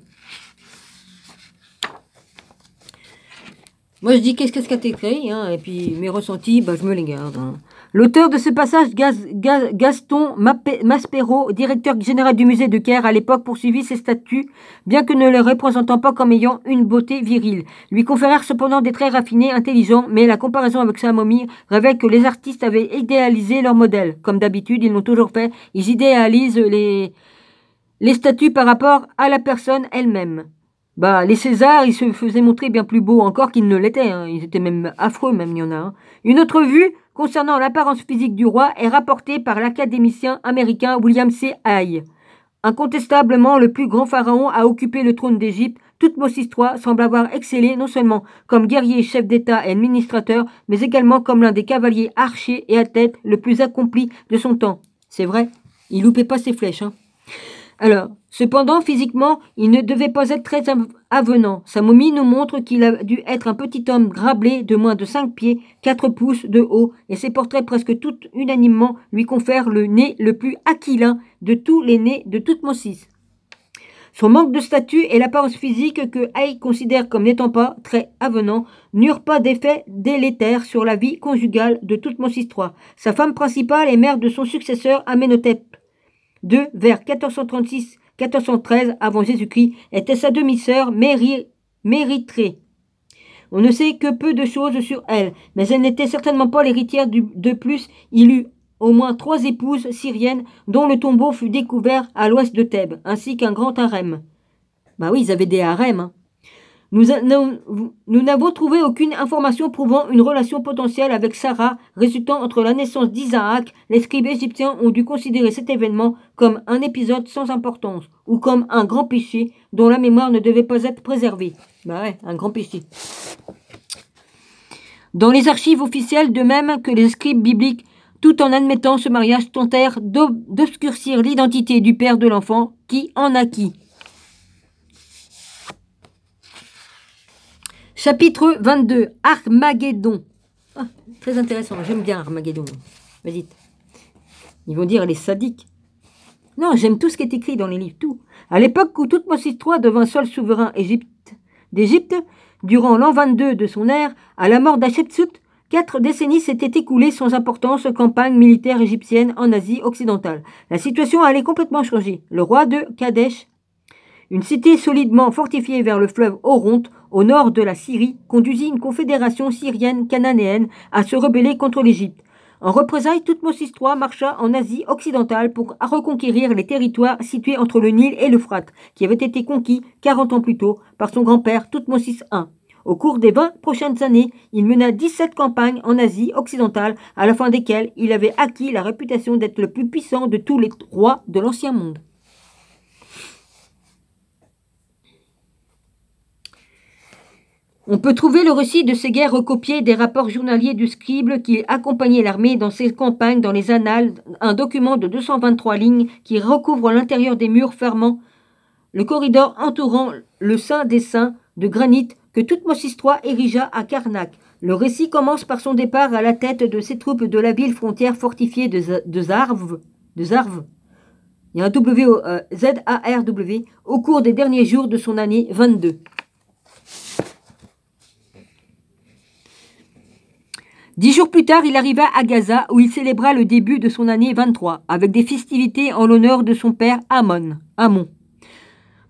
Moi, je dis qu'est-ce qu'a écrit, hein, et puis mes ressentis, bah, je me les garde. Hein. L'auteur de ce passage, Gaston Maspero, directeur général du musée de Caire, à l'époque poursuivit ses statuts, bien que ne le représentant pas comme ayant une beauté virile. Lui conférèrent cependant des traits raffinés, intelligents, mais la comparaison avec sa momie révèle que les artistes avaient idéalisé leur modèle. Comme d'habitude, ils l'ont toujours fait, ils idéalisent les statues par rapport à la personne elle-même. Bah, les Césars, ils se faisaient montrer bien plus beaux encore qu'ils ne l'étaient. Hein. Ils étaient même affreux, même, il y en a. Hein. Une autre vue concernant l'apparence physique du roi est rapportée par l'académicien américain William C. Hay. Incontestablement, le plus grand pharaon à occuper le trône d'Égypte, Toutmosis III semble avoir excellé non seulement comme guerrier, chef d'État et administrateur, mais également comme l'un des cavaliers archers et athlètes le plus accompli de son temps. C'est vrai, il loupait pas ses flèches. Hein. Alors, cependant, physiquement, il ne devait pas être très avenant. Sa momie nous montre qu'il a dû être un petit homme grablé de moins de 5 pieds, 4 pouces de haut, et ses portraits presque tout unanimement lui confèrent le nez le plus aquilin de tous les nez de Toutmosis. Son manque de statut et l'apparence physique que Hay considère comme n'étant pas très avenant n'eurent pas d'effet délétère sur la vie conjugale de Toutmosis III. Sa femme principale et mère de son successeur Amenhotep II vers 1436-1413 avant Jésus-Christ était sa demi-sœur Mérytrée. On ne sait que peu de choses sur elle, mais elle n'était certainement pas l'héritière de plus. Il eut au moins 3 épouses syriennes dont le tombeau fut découvert à l'ouest de Thèbes, ainsi qu'un grand harem. Bah oui, ils avaient des harems. Hein. Nous n'avons trouvé aucune information prouvant une relation potentielle avec Sarah résultant entre la naissance d'Isaac. Les scribes égyptiens ont dû considérer cet événement comme un épisode sans importance ou comme un grand péché dont la mémoire ne devait pas être préservée. Bah ouais, un grand péché. Dans les archives officielles, de même que les scribes bibliques, tout en admettant ce mariage, tentèrent d'obscurcir l'identité du père de l'enfant qui en naquit. Chapitre 22. Armageddon. Ah, très intéressant, j'aime bien Armageddon. Vas-y. Ils vont dire les sadiques. Non, j'aime tout ce qui est écrit dans les livres, tout. À l'époque où Toutmosis III devint seul souverain d'Égypte, durant l'an 22 de son ère, à la mort d'Hatshepsut, 4 décennies s'étaient écoulées sans importance campagne militaire égyptienne en Asie occidentale. La situation allait complètement changer. Le roi de Kadesh, une cité solidement fortifiée vers le fleuve Oronte, au nord de la Syrie, conduisit une confédération syrienne cananéenne à se rebeller contre l'Égypte. En représailles, Toutmosis III marcha en Asie occidentale pour reconquérir les territoires situés entre le Nil et l'Euphrate, qui avaient été conquis 40 ans plus tôt par son grand-père Toutmosis I. Au cours des 20 prochaines années, il mena 17 campagnes en Asie occidentale, à la fin desquelles il avait acquis la réputation d'être le plus puissant de tous les rois de l'Ancien Monde. On peut trouver le récit de ces guerres recopié des rapports journaliers du scribe qui accompagnait l'armée dans ses campagnes dans les annales, un document de 223 lignes qui recouvre l'intérieur des murs fermant le corridor entourant le Saint des Saints de granit que Toutmosis III érigea à Karnak. Le récit commence par son départ à la tête de ses troupes de la ville frontière fortifiée de Zarv. Il y a un Z-A-R-W au cours des derniers jours de son année 22. 10 jours plus tard, il arriva à Gaza où il célébra le début de son année 23 avec des festivités en l'honneur de son père Amon,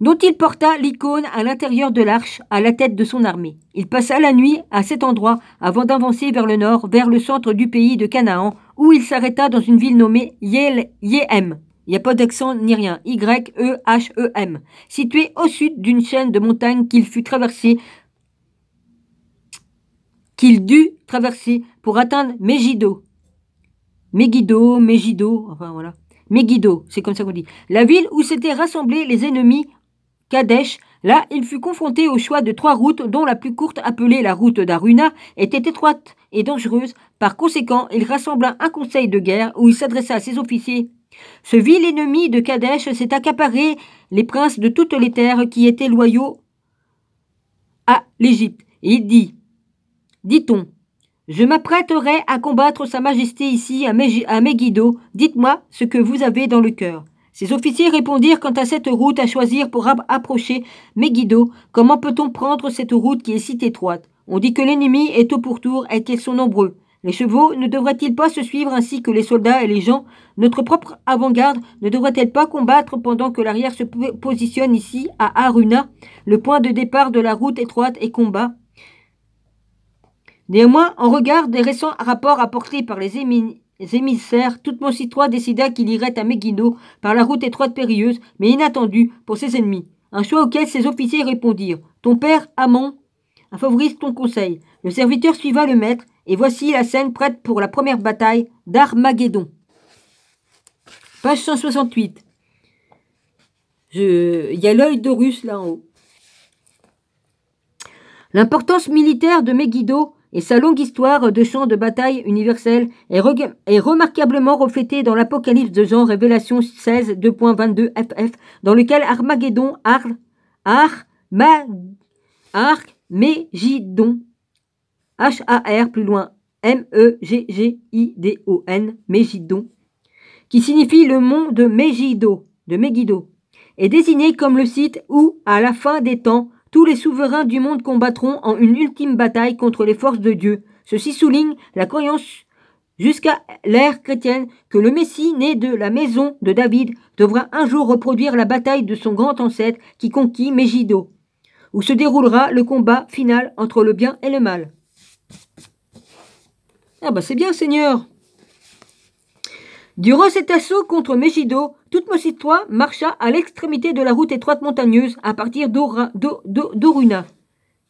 dont il porta l'icône à l'intérieur de l'arche à la tête de son armée. Il passa la nuit à cet endroit avant d'avancer vers le nord, vers le centre du pays de Canaan, où il s'arrêta dans une ville nommée Yéhem. Il n'y a pas d'accent ni rien, Y-E-H-E-M, située au sud d'une chaîne de montagnes qu'il dut traverser pour atteindre Megiddo, enfin voilà. Megiddo, c'est comme ça qu'on dit. La ville où s'étaient rassemblés les ennemis Kadesh. Là, il fut confronté au choix de 3 routes, dont la plus courte, appelée la route d'Aruna, était étroite et dangereuse. Par conséquent, il rassembla un conseil de guerre où il s'adressa à ses officiers. Ce vil ennemi de Kadesh s'est accaparé les princes de toutes les terres qui étaient loyaux à l'Égypte. Et il dit-on, je m'apprêterai à combattre Sa Majesté ici à Megiddo. Dites-moi ce que vous avez dans le cœur. Ses officiers répondirent quant à cette route à choisir pour approcher Megiddo. Comment peut-on prendre cette route qui est si étroite? On dit que l'ennemi est au pourtour et qu'ils sont nombreux. Les chevaux ne devraient-ils pas se suivre ainsi que les soldats et les gens? Notre propre avant-garde ne devrait-elle pas combattre pendant que l'arrière se positionne ici à Aruna, le point de départ de la route étroite et combat? Néanmoins, en regard des récents rapports apportés par les émissaires, Toutmosis III décida qu'il irait à Megiddo par la route étroite périlleuse, mais inattendue pour ses ennemis. Un choix auquel ses officiers répondirent. Ton père, Amon, favorise ton conseil. Le serviteur suiva le maître, et voici la scène prête pour la première bataille d'Armageddon. Page 168. Il y a l'œil d'Horus là en haut. L'importance militaire de Megiddo et sa longue histoire de champ de bataille universel est remarquablement reflétée dans l'Apocalypse de Jean, Révélation 16, 2.22 FF, dans lequel Armageddon, Mégidon, H-A-R, plus loin, M-E-G-G-I-D-O-N, Mégidon, qui signifie le mont de Megiddo, est désigné comme le site où, à la fin des temps, tous les souverains du monde combattront en une ultime bataille contre les forces de Dieu. Ceci souligne la croyance jusqu'à l'ère chrétienne que le Messie, né de la maison de David, devra un jour reproduire la bataille de son grand ancêtre qui conquit Megiddo, où se déroulera le combat final entre le bien et le mal. Ah bah c'est bien, Seigneur. Durant cet assaut contre Megiddo, Toutmose III marcha à l'extrémité de la route étroite montagneuse à partir d'Oruna.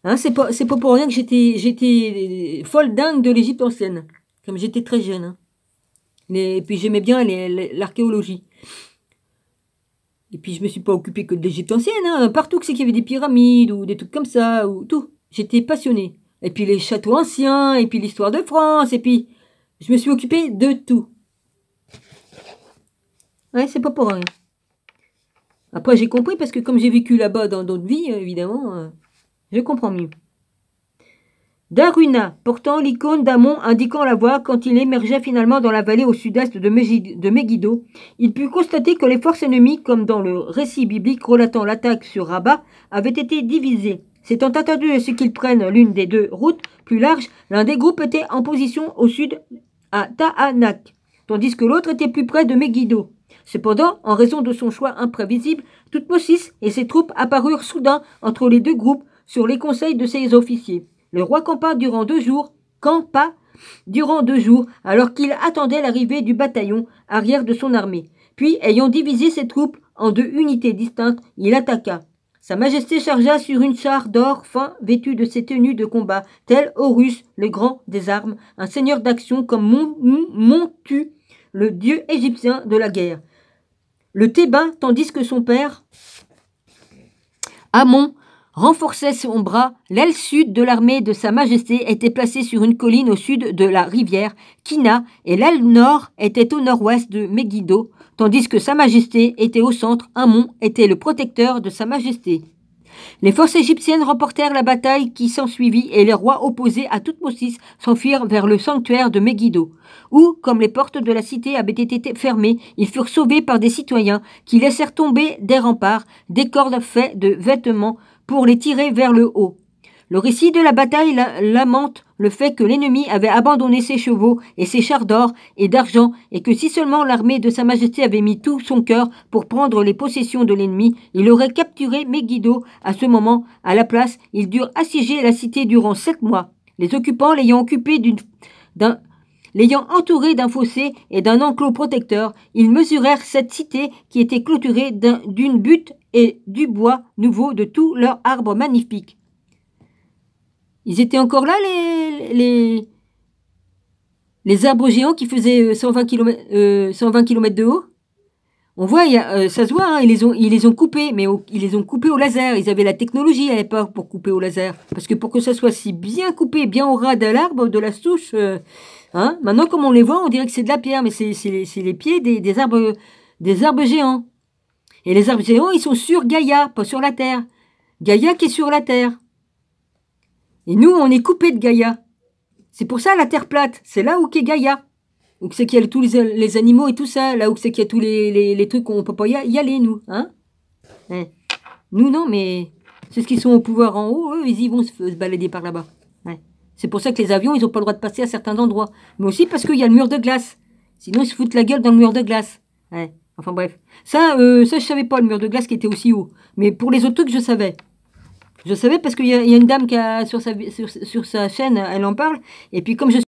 Hein, c'est pas pour rien que j'étais folle dingue de l'Égypte ancienne, comme j'étais très jeune. Hein. Et puis j'aimais bien l'archéologie. Et puis je me suis pas occupée que de l'Égypte ancienne, hein. Partout que c'est qu'il y avait des pyramides ou des trucs comme ça, ou tout. J'étais passionnée. Et puis les châteaux anciens, et puis l'histoire de France, et puis je me suis occupée de tout. Ouais, c'est pas pour rien. Après, j'ai compris parce que comme j'ai vécu là-bas dans d'autres vies, évidemment, je comprends mieux. Daruna, portant l'icône d'Amon indiquant la voie quand il émergeait finalement dans la vallée au sud-est de Megiddo, il put constater que les forces ennemies, comme dans le récit biblique relatant l'attaque sur Rabat, avaient été divisées. S'étant attendu à ce qu'ils prennent l'une des deux routes plus larges, l'un des groupes était en position au sud à Tahanak, tandis que l'autre était plus près de Megiddo. Cependant, en raison de son choix imprévisible, Toutmose et ses troupes apparurent soudain entre les deux groupes sur les conseils de ses officiers. Le roi campa durant 2 jours, alors qu'il attendait l'arrivée du bataillon arrière de son armée. Puis, ayant divisé ses troupes en 2 unités distinctes, il attaqua. Sa Majesté chargea sur une char d'or fin vêtue de ses tenues de combat, tel Horus, le grand des armes, un seigneur d'action comme Montu, le dieu égyptien de la guerre. Le Thébain, tandis que son père, Amon, renforçait son bras, l'aile sud de l'armée de Sa Majesté était placée sur une colline au sud de la rivière Kina et l'aile nord était au nord-ouest de Megiddo, tandis que Sa Majesté était au centre. Amon était le protecteur de Sa Majesté. Les forces égyptiennes remportèrent la bataille qui s'ensuivit et les rois opposés à Toutmose s'enfuirent vers le sanctuaire de Megiddo, où, comme les portes de la cité avaient été fermées, ils furent sauvés par des citoyens qui laissèrent tomber des remparts, des cordes faites de vêtements pour les tirer vers le haut. Le récit de la bataille lamente le fait que l'ennemi avait abandonné ses chevaux et ses chars d'or et d'argent et que si seulement l'armée de Sa Majesté avait mis tout son cœur pour prendre les possessions de l'ennemi, il aurait capturé Megiddo. À ce moment, à la place, ils durent assiéger la cité durant 7 mois. Les occupants l'ayant entouré d'un fossé et d'un enclos protecteur, ils mesurèrent cette cité qui était clôturée d'une butte et du bois nouveau de tous leurs arbres magnifiques. Ils étaient encore là, les arbres géants qui faisaient 120 km de haut. On voit, ça se voit, hein, ils les ont coupés, mais ils les ont coupés au laser. Ils avaient la technologie à l'époque pour couper au laser. Parce que pour que ça soit si bien coupé, bien au ras de l'arbre, de la souche, hein, maintenant comme on les voit, on dirait que c'est de la pierre, mais c'est les pieds des arbres géants. Et les arbres géants, ils sont sur Gaïa, pas sur la Terre. Gaïa qui est sur la Terre. Et nous, on est coupé de Gaïa. C'est pour ça la Terre plate. C'est là où qu'est Gaïa. Où c'est qu'il y a tous les animaux et tout ça. Là où c'est qu'il y a tous les trucs qu'on ne peut pas y aller, nous. Hein? Ouais. Nous, non, mais c'est ce qui sont au pouvoir en haut. Eux, ils y vont se balader par là-bas. Ouais. C'est pour ça que les avions, ils n'ont pas le droit de passer à certains endroits. Mais aussi parce qu'il y a le mur de glace. Sinon, ils se foutent la gueule dans le mur de glace. Ouais. Enfin bref. Ça, je savais pas, le mur de glace qui était aussi haut. Mais pour les autres trucs, je savais. Je savais parce qu'il y a une dame qui a sur sa chaîne, elle en parle. Et puis comme je